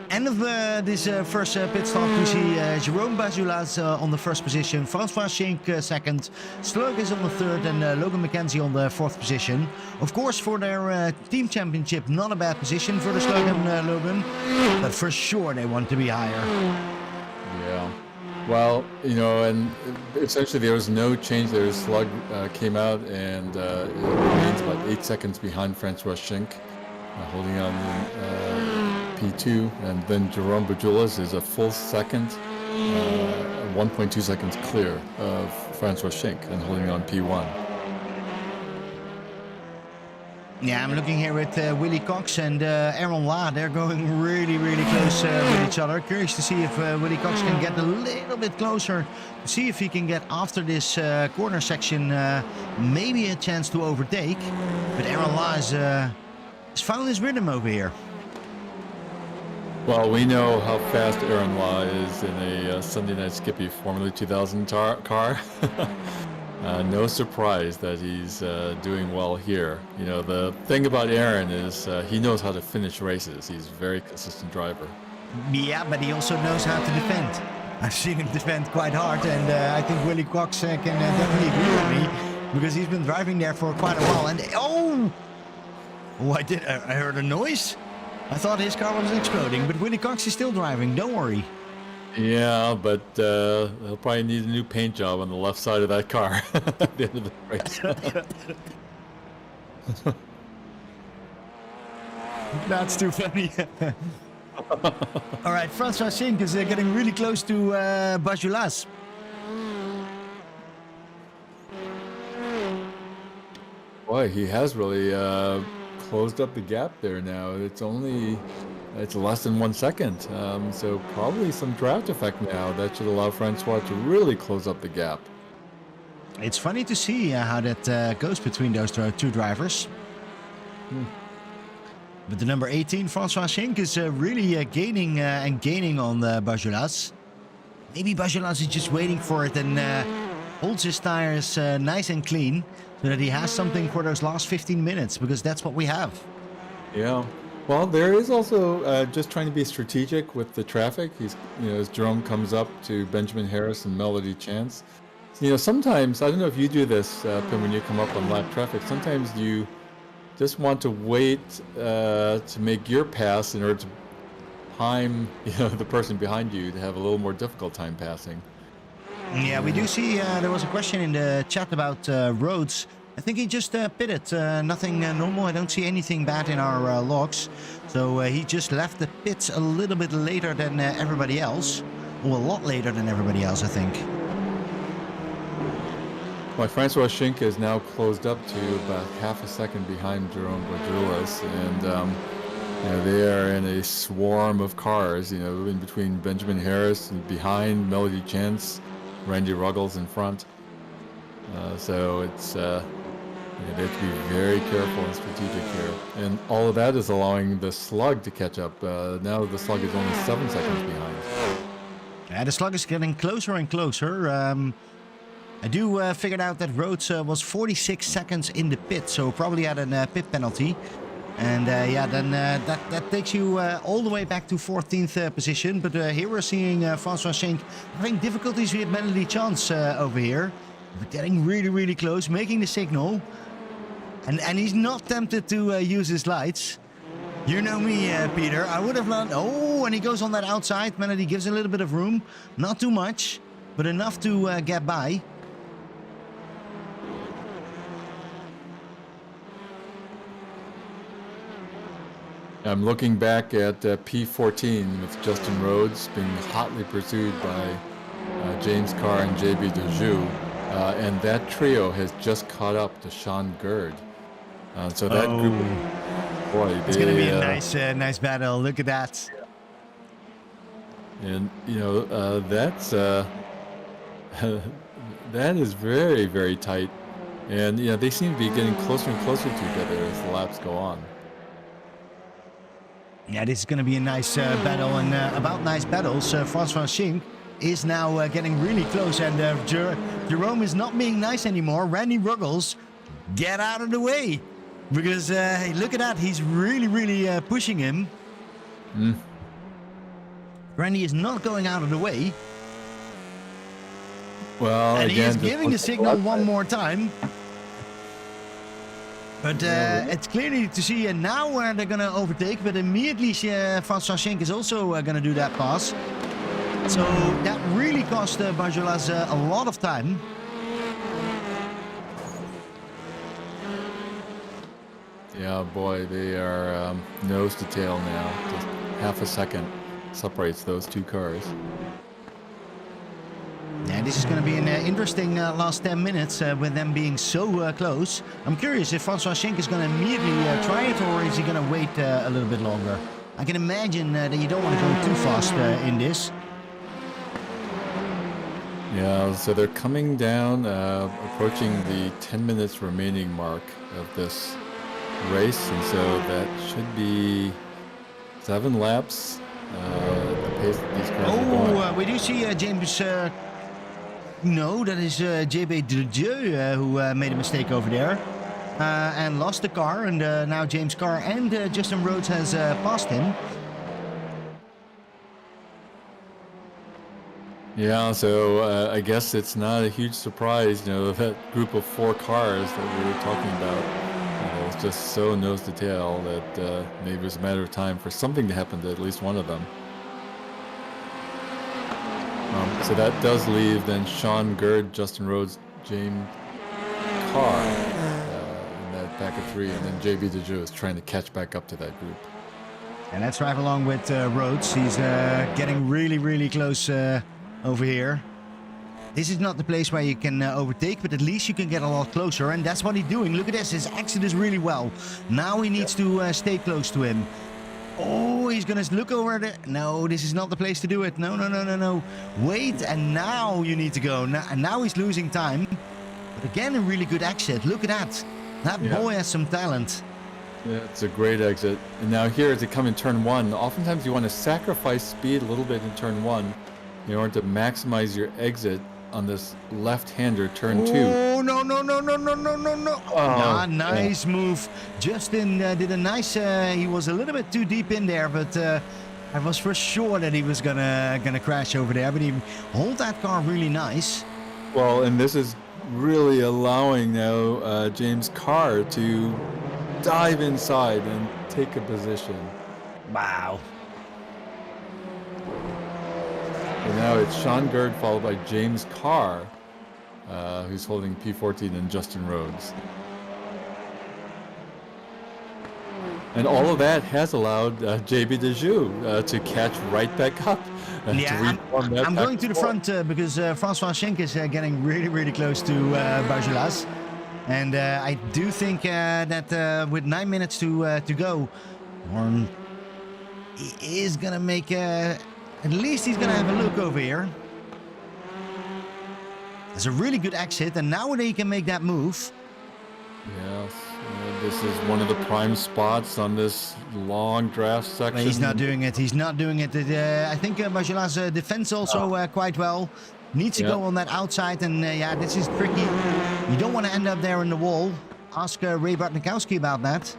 End of this first pit stop, we see Jerome Bajulas on the 1st position, Francois Schenk 2nd, Slug is on the 3rd, and Logan McKenzie on the 4th position. Of course, for their team championship, not a bad position for the Slug and Logan, but for sure they want to be higher. Yeah. Well, you know, and essentially there was no change there. Slug came out and it remains about 8 seconds behind Francois Schenk, holding on P2, and then Jerome Bajulas is a full second, 1.2 seconds clear of Francois Schenk and holding on P1. Yeah, I'm looking here at Willie Cox and Aaron Law. They're going really, really close with each other. Curious to see if Willie Cox can get a little bit closer, see if he can get after this corner section maybe a chance to overtake. But Aaron Law has found his rhythm over here. Well, we know how fast Aaron Law is in a Sunday Night Skippy Formula 2000 car. No surprise that he's doing well here. You know, the thing about Aaron is he knows how to finish races. He's a very consistent driver. Yeah, but he also knows how to defend. I've seen him defend quite hard, and I think Willie Cox can definitely agree with me, because he's been driving there for quite a while. And oh, I heard a noise. I thought his car was exploding, but Willie Cox is still driving, don't worry. Yeah, but he'll probably need a new paint job on the left side of that car at the end of the race. That's too funny. All right, Francois Schenk is getting really close to Bajulas. Boy, he has really closed up the gap there now. It's less than 1 second. So probably some draft effect now that should allow Francois to really close up the gap. It's funny to see how that goes between those two drivers. But the number 18, Francois Schenk, is really gaining on Bajulas. Maybe Bajulas is just waiting for it and holds his tires nice and clean so that he has something for those last 15 minutes, because that's what we have. Yeah. Well, there is also just trying to be strategic with the traffic. He's, as Jerome comes up to Benjamin Harris and Melody Chance. Sometimes, I don't know if you do this, Pim, when you come up on lap traffic, sometimes you just want to wait to make your pass in order to time, the person behind you to have a little more difficult time passing. Yeah, we do see there was a question in the chat about roads. I think he just pitted. Nothing normal. I don't see anything bad in our logs. So he just left the pits a little bit later than everybody else. Or a lot later than everybody else, I think. Well, Francois Schink is now closed up to about half a second behind Jerome Bourgeois, and they are in a swarm of cars, in between Benjamin Harris and behind Melody Chance, Randy Ruggles in front. So it's they have to be very careful and strategic here. And all of that is allowing the slug to catch up. Now the slug is only 7 seconds behind. Yeah, the slug is getting closer and closer. I do figured out that Rhodes was 46 seconds in the pit, so probably had a pit penalty. And then that takes you all the way back to 14th position. But here we're seeing Francois Schenk having difficulties with Melody Chance over here. But getting really, really close, making the signal. And he's not tempted to use his lights. You know me, Peter. I would have learned. Oh, and he goes on that outside. Melody gives a little bit of room. Not too much, but enough to get by. I'm looking back at P14 with Justin Rhodes being hotly pursued by James Carr and JB Dejoux. And that trio has just caught up to Sean Gerd. So that group, boy, it's going to be a nice battle. Look at that. And that's that is very, very tight. And they seem to be getting closer and closer to each other as the laps go on. Yeah, this is going to be a nice battle. And about nice battles, Francois Schink is now getting really close. And Jerome is not being nice anymore. Randy Ruggles, get out of the way. Because, hey, look at that. He's really, really pushing him. Randy is not going out of the way. Well, and again, he is giving the signal one more time. But it's clearly to see now where they're going to overtake. But immediately Francois Schenk is also going to do that pass. So that really cost Bourgeois a lot of time. Yeah, boy, they are nose to tail now. Just half a second separates those two cars. Yeah, this is going to be an interesting last 10 minutes with them being so close. I'm curious if Francois Schenk is going to immediately try it, or is he going to wait a little bit longer? I can imagine that you don't want to go too fast in this. Yeah, so they're coming down, approaching the 10 minutes remaining mark of this race, and so that should be 7 laps. The pace that these cars are going. We do see James. No, that is JB Dejoux who made a mistake over there and lost the car. And now James Carr and Justin Rhodes has passed him. Yeah, so I guess it's not a huge surprise, that group of 4 cars that we were talking about. It's just so nose to tail that maybe it was a matter of time for something to happen to at least one of them. So that does leave then Sean Gerd, Justin Rhodes, James Carr in that pack of 3, and then JB Dejoux is trying to catch back up to that group. And let's drive along with Rhodes. He's getting really, really close over here. This is not the place where you can overtake, but at least you can get a lot closer, and that's what he's doing. Look at this, his exit is really well. Now he needs to stay close to him. Oh, he's gonna look over there. No, this is not the place to do it. No. Wait, and now you need to go. Now he's losing time. But again, a really good exit. Look at that. That boy has some talent. Yeah, it's a great exit. And now here as they come in turn 1, oftentimes you want to sacrifice speed a little bit in turn 1 in order to maximize your exit on this left-hander turn 2. Oh, no. Nice move. Justin did a nice, he was a little bit too deep in there, but I was for sure that he was gonna crash over there, but he hold that car really nice. Well, and this is really allowing now James Carr to dive inside and take a position. Wow. And now it's Sean Gerd followed by James Carr, who's holding P14, and Justin Rhodes. And all of that has allowed JB Dejoux to catch right back up. Yeah, I'm going to the front because Francois Schenk is getting really, really close to Barjolas. And I do think that with 9 minutes to go, Horn is going to make, at least he's going to have a look over here. It's a really good exit, and now he can make that move. Yes, this is one of the prime spots on this long draft section. But he's not doing it. He's not doing it. I think Barjolas' defense also quite well. Needs to go on that outside, and yeah, this is tricky. You don't want to end up there in the wall. Ask Ray Bartnikowski about that.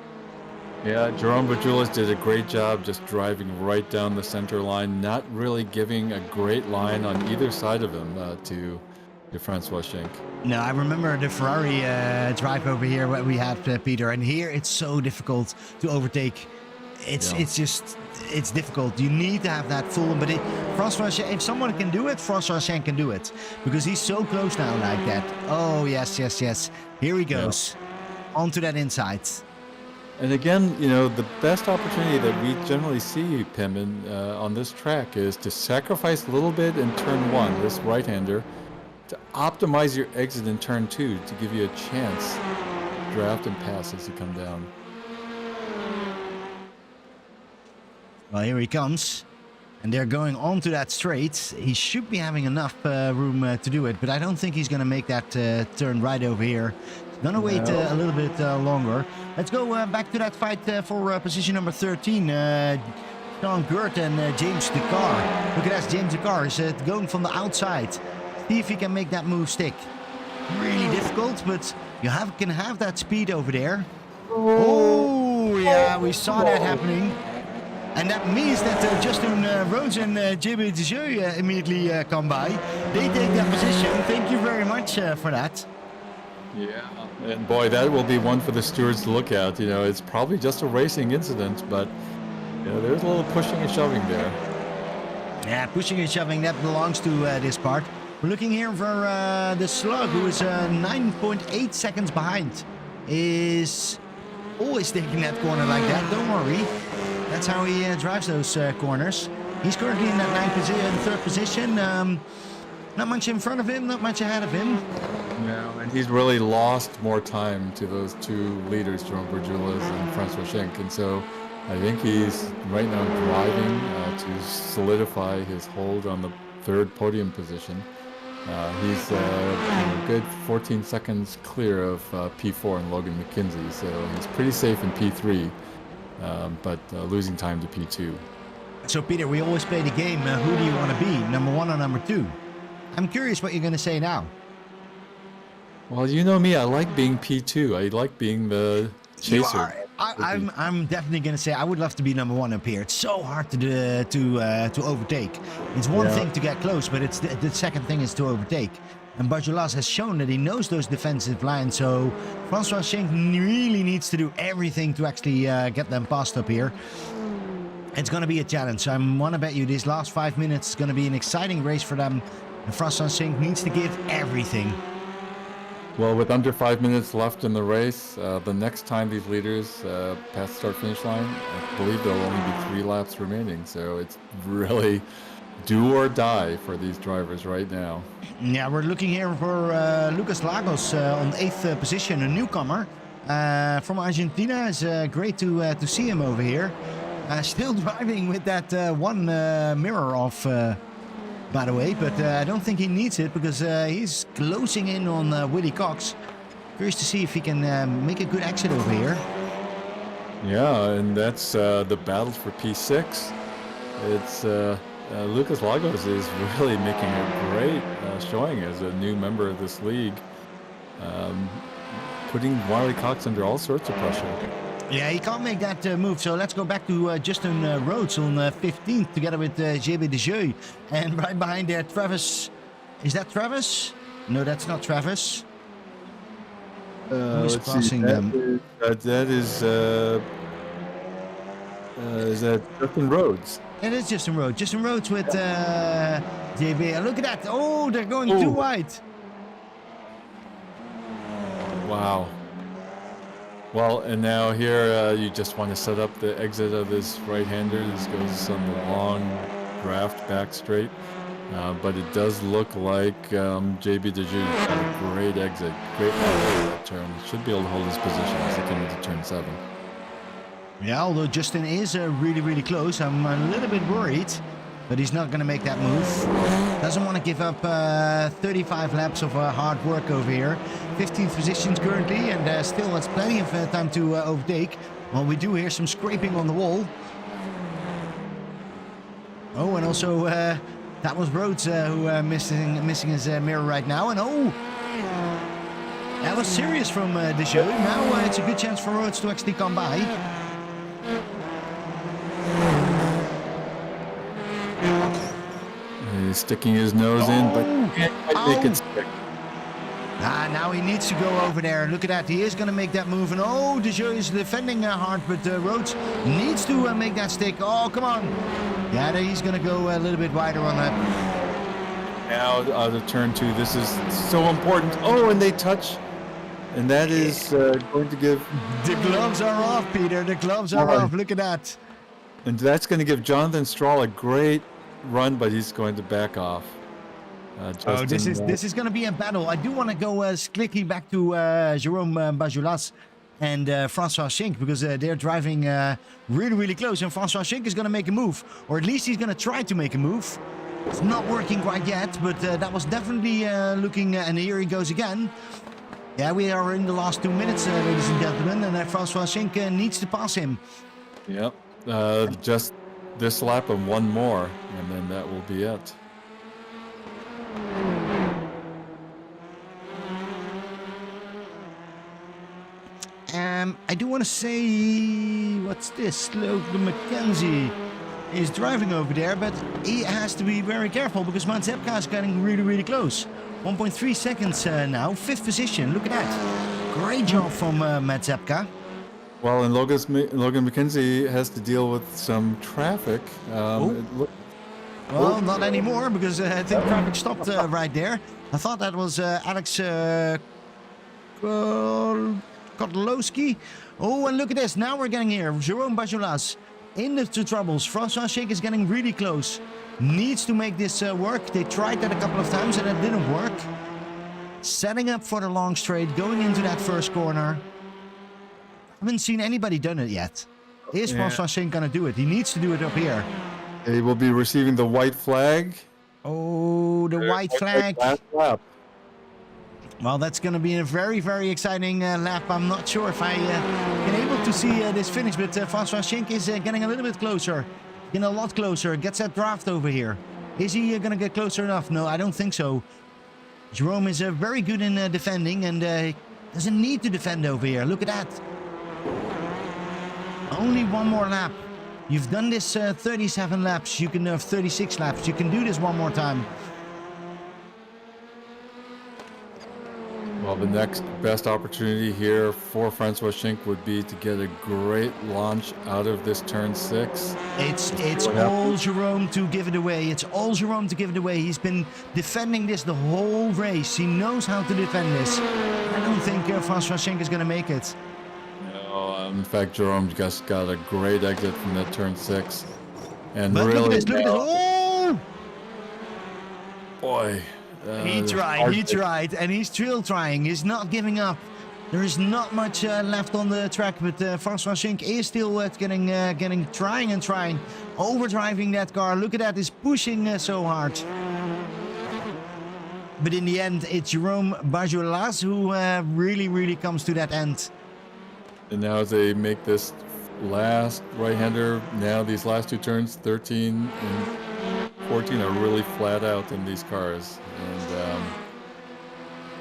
Yeah, Jerome Bajulis did a great job just driving right down the center line, not really giving a great line on either side of him to Francois Schenk. No, I remember the Ferrari drive over here where we had Peter, and here it's so difficult to overtake. It's difficult. You need to have that full, but Francois Schenk, if someone can do it, Francois Schenk can do it because he's so close now like that. Oh yes, yes, yes. Here he goes onto that inside. And again, you know, the best opportunity that we generally see, Pim, on this track is to sacrifice a little bit in turn one, this right-hander, to optimize your exit in turn two to give you a chance to draft and pass as you come down. Well, here he comes. And they're going on to that straight. He should be having enough room to do it, but I don't think he's going to make that turn right over here. He's going to wait a little bit longer. Let's go back to that fight for position number 13. Sean Gerd and James Decar. Look at that, James Decar is going from the outside. See if he can make that move stick. Really difficult, but you can have that speed over there. Oh, yeah, we saw that happening. And that means that Justin Rhodes and JB Dejoux immediately come by. They take that position. Thank you very much for that. Yeah, and boy, that will be one for the stewards to look at. You know, it's probably just a racing incident, but you know, there's a little pushing and shoving there. Yeah, pushing and shoving, that belongs to this part. We're looking here for the Slug, who is 9.8 seconds behind. Is always taking that corner like that, don't worry. That's how he drives those corners. He's currently in that third position. Not much in front of him, not much ahead of him. No, and he's really lost more time to those two leaders, Jerome Bajulis and Francois Schenk. And so I think he's right now driving to solidify his hold on the third podium position. He's a good 14 seconds clear of P4 and Logan McKenzie, so he's pretty safe in P3. But losing time to P2. So, Peter, we always play the game. Who do you want to be, number one or number two? I'm curious what you're going to say now. Well, you know me. I like being P2. I like being the chaser. I'm definitely going to say I would love to be number one up here. It's so hard to overtake. It's one thing to get close, but it's the second thing is to overtake. And Barjolas has shown that he knows those defensive lines, so Francois Schenk really needs to do everything to actually get them past up here. It's going to be a challenge. I want to bet you these last 5 minutes is going to be an exciting race for them. And Francois Schenk needs to give everything. Well, with under 5 minutes left in the race, the next time these leaders pass the start-finish line, I believe there'll only be 3 laps remaining. So it's really do or die for these drivers right now. Yeah, we're looking here for Lucas Lagos on 8th position, a newcomer from Argentina. It's great to see him over here. Still driving with that one mirror off, by the way, but I don't think he needs it because he's closing in on Willie Cox. Curious to see if he can make a good exit over here. Yeah, and that's the battle for P6. It's Lucas Lagos is really making a great showing as a new member of this league, putting Wiley Cox under all sorts of pressure. Yeah, he can't make that move, so let's go back to Justin Rhodes on 15th together with JB Dejoux. And right behind there, Travis. Is that Travis? No, that's not Travis. Who's crossing them? That is Is that Justin Rhodes? It is Justin Rhodes. Justin Rhodes with JB. And look at that. Oh, they're going too wide. Wow. Well, and now here you just want to set up the exit of this right-hander. This goes on the long draft back straight. But it does look like JB Deju got a great exit. Great exit of that turn. Should be able to hold his position as they come into turn 7. Yeah, although Justin is really, really close. I'm a little bit worried. But he's not going to make that move. Doesn't want to give up 35 laps of hard work over here. 15th positions currently, and still has plenty of time to overtake. Well, we do hear some scraping on the wall. Oh, and also that was Rhodes who missing his mirror right now. And oh, that was serious from Deschaux. Now it's a good chance for Rhodes to actually come by. He's sticking his nose in, but can't quite make it stick. Now he needs to go over there. Look at that. He is going to make that move. And oh, Deschaux is defending hard, but Rhodes needs to make that stick. Oh, come on. Yeah, he's going to go a little bit wider on that. Now out of turn 2. This is so important. Oh, and they touch. And that is going to give... The gloves are off, Peter. The gloves are off. Look at that. And that's going to give Jonathan Stroll a great run, but he's going to back off. This is going to be a battle. I do want to go quickly back to Jerome Bajulas and Francois Schenk, because they're driving really, really close. And Francois Schenk is going to make a move, or at least he's going to try to make a move. It's not working quite yet, but that was definitely looking, and here he goes again. Yeah, we are in the last 2 minutes, ladies and gentlemen, and Francois Schenk needs to pass him. Yep, just this lap and one more, and then that will be it. I do want to say, what's this? Logan McKenzie is driving over there, but he has to be very careful because Mazepka is getting really, really close. 1.3 seconds now, 5th position. Look at that. Great job from Mazepka. Well, and Logan McKenzie has to deal with some traffic. Well, not anymore, because I think traffic stopped right there. I thought that was Alex Kotlowski. Oh, and look at this. Now we're getting here. Jerome Bajulas into troubles. Francois Schenk is getting really close. Needs to make this work. They tried that a couple of times and it didn't work. Setting up for the long straight, going into that first corner. Haven't seen anybody done it yet. Is Francois Schenk going to do it? He needs to do it up here. He will be receiving the white flag. Oh, the white flag. Last lap. Well, that's going to be a very, very exciting lap. I'm not sure if I been able to see this finish, but Francois Schenk is getting a little bit closer. Getting a lot closer. Gets that draft over here. Is he going to get closer enough? No, I don't think so. Jerome is very good in defending and doesn't need to defend over here. Look at that. Only one more lap. You've done this 37 laps. You can have 36 laps. You can do this one more time. Well, the next best opportunity here for Francois Schenk would be to get a great launch out of this turn 6. It's all Jerome to give it away. It's all Jerome to give it away. He's been defending this the whole race. He knows how to defend this. I don't think Francois Schenk is going to make it. No, in fact, Jerome just got a great exit from that turn 6. And but really, look at this, look at this. Oh! Boy. He tried, and he's still trying. He's not giving up. There is not much left on the track, but Francois Schenk is still trying, overdriving that car. Look at that, he's pushing so hard. But in the end, it's Jerome Bajulas who really, really comes to that end. And now as they make this last right-hander, now these last two turns, 13 and 14, are really flat out in these cars.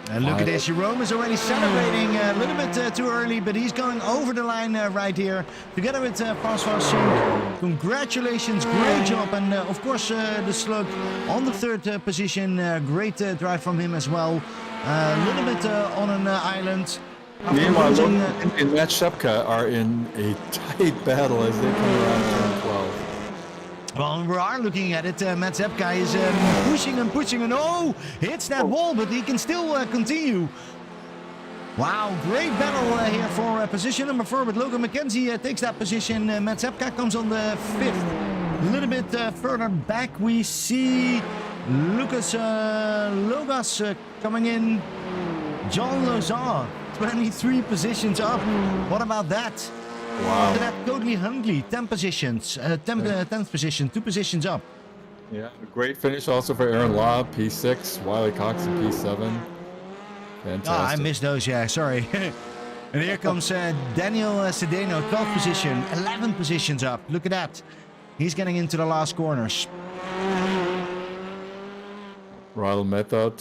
And look at this, Jerome is already celebrating a little bit too early, but he's going over the line right here, together with Francois Schenk. Congratulations, great job, and of course the slug on the 3rd position, great drive from him as well. A little bit on an island. After Meanwhile, losing, Logan and Matt Shepka are in a tight battle as they come around turn 12. well, we are looking at it. Matt Zepka is pushing and pushing, and oh, hits that wall, but he can still continue. Wow, great battle here for position number 4, but Logan McKenzie takes that position. Matt Zepka comes on the 5th. A little bit further back, we see Lucas Logas coming in. John Lozar, 23 positions up. What about that? Wow. After that, Cody Huntley, 10 positions. 10th position, 2 positions up. Yeah, a great finish also for Aaron Law, P6, Wiley Cox at P7. Fantastic. Oh, I missed those, yeah, sorry. And here comes Daniel Cedeno, 12th position, 11 positions up. Look at that. He's getting into the last corners. Ronald Method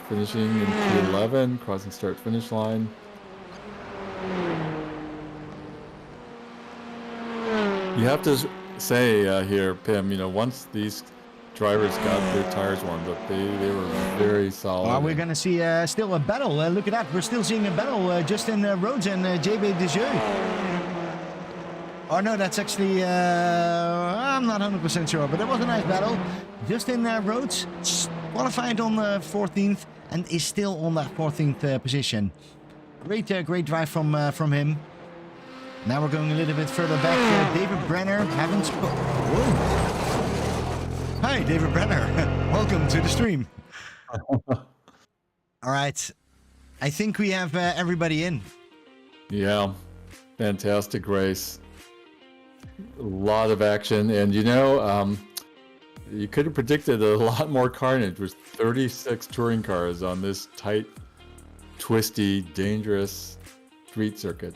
finishing in P11, crossing start finish line. You have to say here, Pim, you know, once these drivers got their tires warmed up, they were very solid. Well, we're going to see still a battle. Look at that. We're still seeing a battle. Justin Rhodes and JB Desjeux. Oh, no, that's actually... I'm not 100% sure, but it was a nice battle. Justin Rhodes qualified on the 14th and is still on that 14th position. Great drive from him. Now we're going a little bit further back. David Brenner, haven't spoken. Hi, David Brenner. Welcome to the stream. All right. I think we have everybody in. Yeah, fantastic race. A lot of action. And, you know, you could have predicted a lot more carnage with 36 touring cars on this tight, twisty, dangerous street circuit.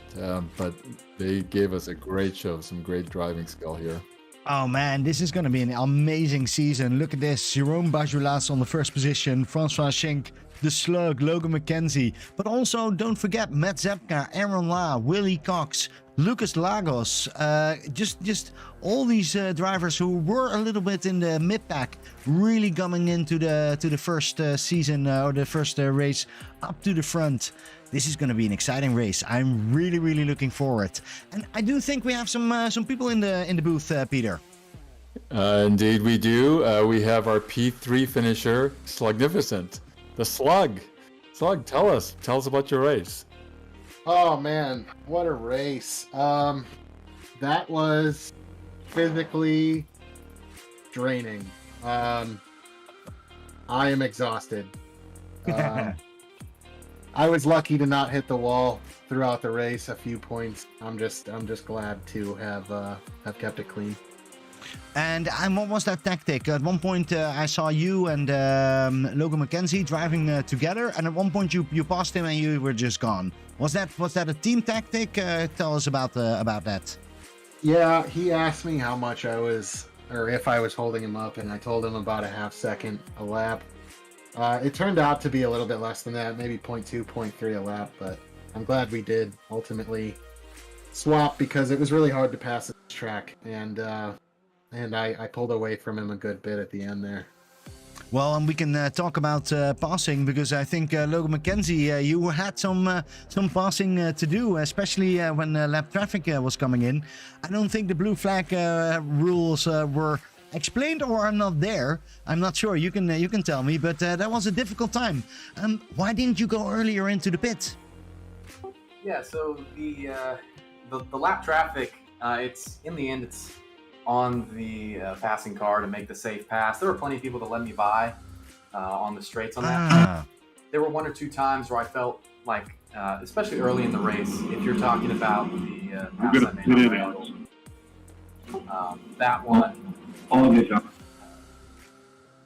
But they gave us a great show, some great driving skill here. Oh man, this is going to be an amazing season. Look at this. Jerome Bajulas on the first position. Francois Schenk, The Slug, Logan McKenzie. But also, don't forget Matt Zepka, Aaron La, Willie Cox, Lucas Lagos. Just all these drivers who were a little bit in the mid-pack, really coming into the first season or the first race up to the front. This is going to be an exciting race. I'm really looking forward, and I do think we have some people in the booth, Peter. Indeed, we do. We have our P3 finisher, Slugnificent, the Slug. Slug, tell us about your race. Oh man, what a race! That was physically draining. I am exhausted. I was lucky to not hit the wall throughout the race. A few points. I'm just glad to have kept it clean. And what was that tactic? At one point, I saw you and Logan McKenzie driving together, and at one point you passed him and you were just gone. Was that a team tactic? Tell us about that. Yeah, he asked me how much I was, or if I was holding him up, and I told him about a half second a lap. It turned out to be a little bit less than that, maybe 0.2, 0.3 a lap, but I'm glad we did ultimately swap because it was really hard to pass this track, and I pulled away from him a good bit at the end there. Well, and we can talk about passing because I think Logan McKenzie, you had some passing to do, especially when lap traffic was coming in. I don't think the blue flag rules were explained or are not there. I'm not sure. You can tell me, but that was a difficult time. Why didn't you go earlier into the pit? Yeah, so the lap traffic, it's in the end it's on the passing car to make the safe pass. There were plenty of people that let me by on the straights on that. There were one or two times where I felt like, especially early in the race, if you're talking about the pass I made on Royal, that one.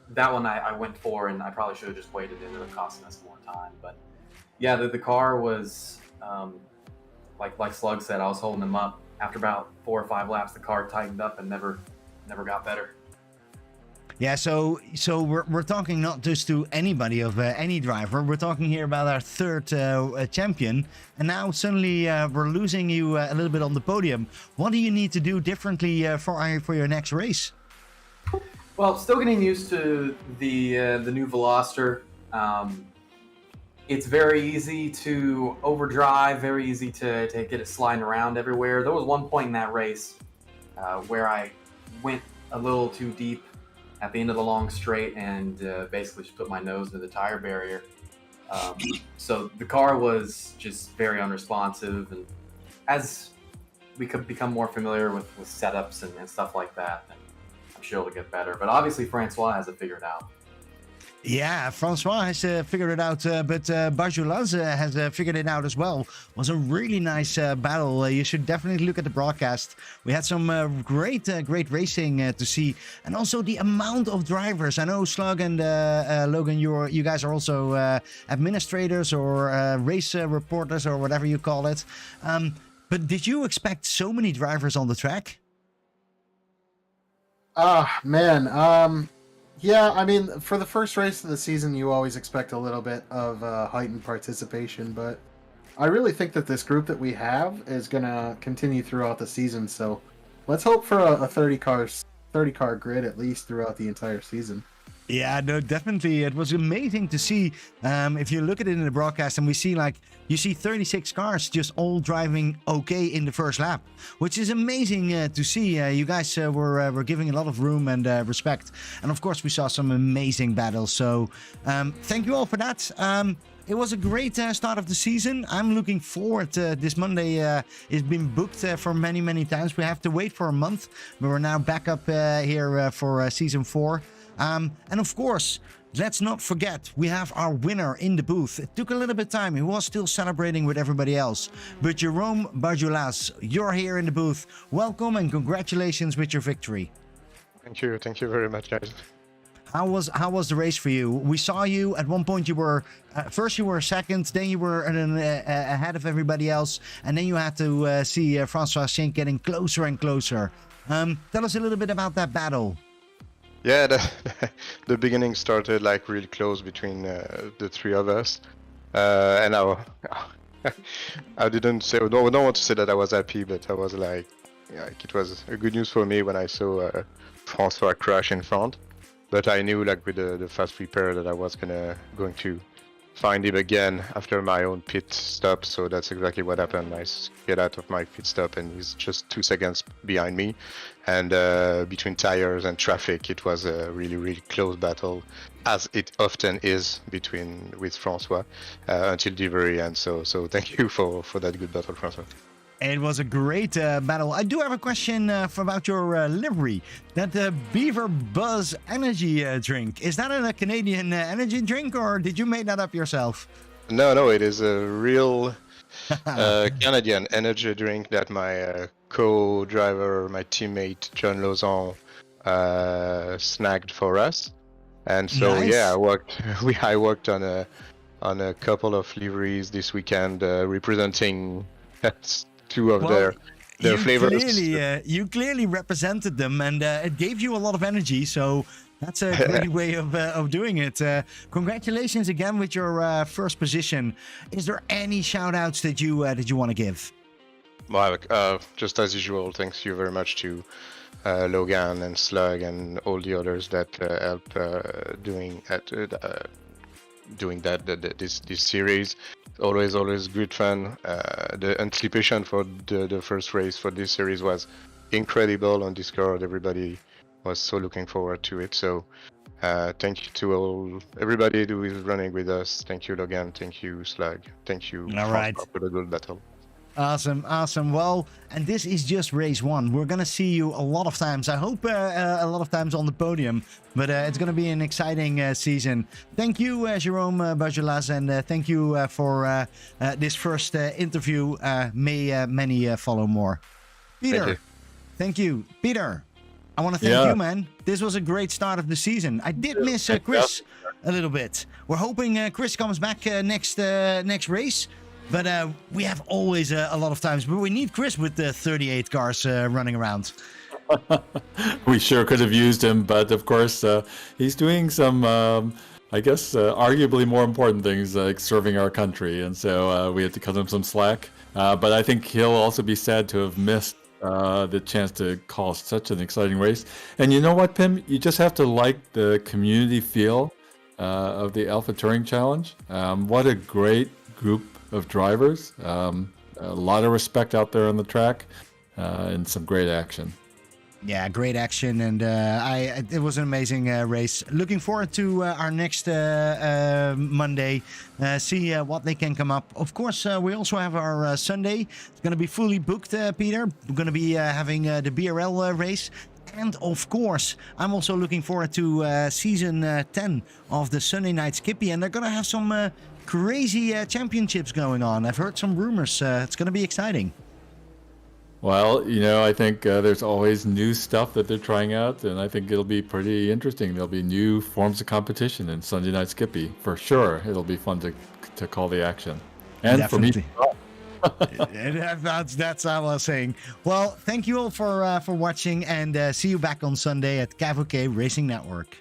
That one I went for, and I probably should have just waited. It would have costing us more time. But yeah, the car was like Slug said, I was holding them up. After about 4 or 5 laps, the car tightened up and never got better. Yeah, so we're talking not just to anybody of any driver. We're talking here about our third champion, and now suddenly we're losing you a little bit on the podium. What do you need to do differently for your next race? Well, still getting used to the new Veloster. it's very easy to overdrive, very easy to get it sliding around everywhere. There was one point in that race where I went a little too deep at the end of the long straight and basically just put my nose into the tire barrier. So the car was just very unresponsive, and as we could become more familiar with setups and stuff like that, and I'm sure it'll get better. But obviously Francois has it figured out. Yeah, Francois has figured it out, but Barjolas has figured it out as well. It was a really nice battle. You should definitely look at the broadcast. We had some great racing to see, and also the amount of drivers. I know Slug and Logan, you guys are also administrators or race reporters or whatever you call it. But did you expect so many drivers on the track? Man. Yeah, I mean, for the first race of the season, you always expect a little bit of heightened participation, but I really think that this group that we have is going to continue throughout the season, so let's hope for a 30-car grid at least throughout the entire season. Yeah, no, definitely. It was amazing to see. If you look at it in the broadcast, and we see you see 36 cars just all driving okay in the first lap, which is amazing to see. You guys were giving a lot of room and respect, and of course we saw some amazing battles. So thank you all for that. It was a great start of the season. I'm looking forward to this Monday. It's been booked for many times. We have to wait for a month, but we're now back up here for season 4. And of course, let's not forget, we have our winner in the booth. It took a little bit of time. He was still celebrating with everybody else. But Jerome Barjolas, you're here in the booth. Welcome and congratulations with your victory. Thank you. Thank you very much, guys. How was the race for you? We saw you at one point. You were first you were second, then you were ahead of everybody else, and then you had to see Francois Schenk getting closer and closer. Tell us a little bit about that battle. Yeah, the beginning started like really close between the three of us, and I didn't say don't want to say that I was happy, but I was like it was a good news for me when I saw Francois crash in front. But I knew like with the fast repair that I was going to find him again after my own pit stop, so that's exactly what happened. I get out of my pit stop and he's just 2 seconds behind me, and between tires and traffic it was a really close battle, as it often is with Francois until the very end. So thank you for that good battle, Francois. It was a great battle. I do have a question about your livery. That Beaver Buzz energy drink. Is that a Canadian energy drink, or did you make that up yourself? No, it is a real Canadian energy drink that my co-driver, my teammate John Lozon snagged for us. And so Nice. yeah, I worked on a couple of liveries this weekend, representing 2 of their flavors. You clearly represented them, and it gave you a lot of energy. So that's a great way of doing it. Congratulations again with your first position. Is there any shout-outs that you want to give? Well, just as usual, thanks you very much to Logan and Slug and all the others that helped doing this series. Always good fun. The anticipation for the first race for this series was incredible on Discord. Everybody was so looking forward to it. So thank you to everybody who is running with us. Thank you, Logan. Thank you, Slug. Thank you, All right. for the good battle. Awesome. Well, and this is just race 1. We're going to see you a lot of times. I hope a lot of times on the podium, but it's going to be an exciting season. Thank you, Jerome Barjolas, and thank you for this first interview. May many follow more. Peter, thank you. Peter, I want to thank you, man. This was a great start of the season. I did miss Chris a little bit. We're hoping Chris comes back next race. But we have always a lot of times, but we need Chris with the 38 cars running around. We sure could have used him, but of course he's doing some, I guess, arguably more important things like serving our country, and so we had to cut him some slack. But I think he'll also be sad to have missed the chance to call such an exciting race. And you know what, Pim? You just have to like the community feel of the Alpha Touring Challenge. What a great group of drivers. A lot of respect out there on the track, and some great action. Yeah, great action, and it was an amazing race. Looking forward to our next Monday, see what they can come up. Of course, we also have our Sunday. It's going to be fully booked, Peter. We're going to be having the BRL race. And of course, I'm also looking forward to season 10 of the Sunday Night Skippy, and they're going to have some crazy championships going on. I've heard some rumors. It's going to be exciting. Well, I think there's always new stuff that they're trying out, and I think it'll be pretty interesting. There'll be new forms of competition in Sunday Night Skippy. For sure, it'll be fun to call the action. And Definitely. for me, that's what I was saying. Well, thank you all for watching, and see you back on Sunday at KVK Racing Network.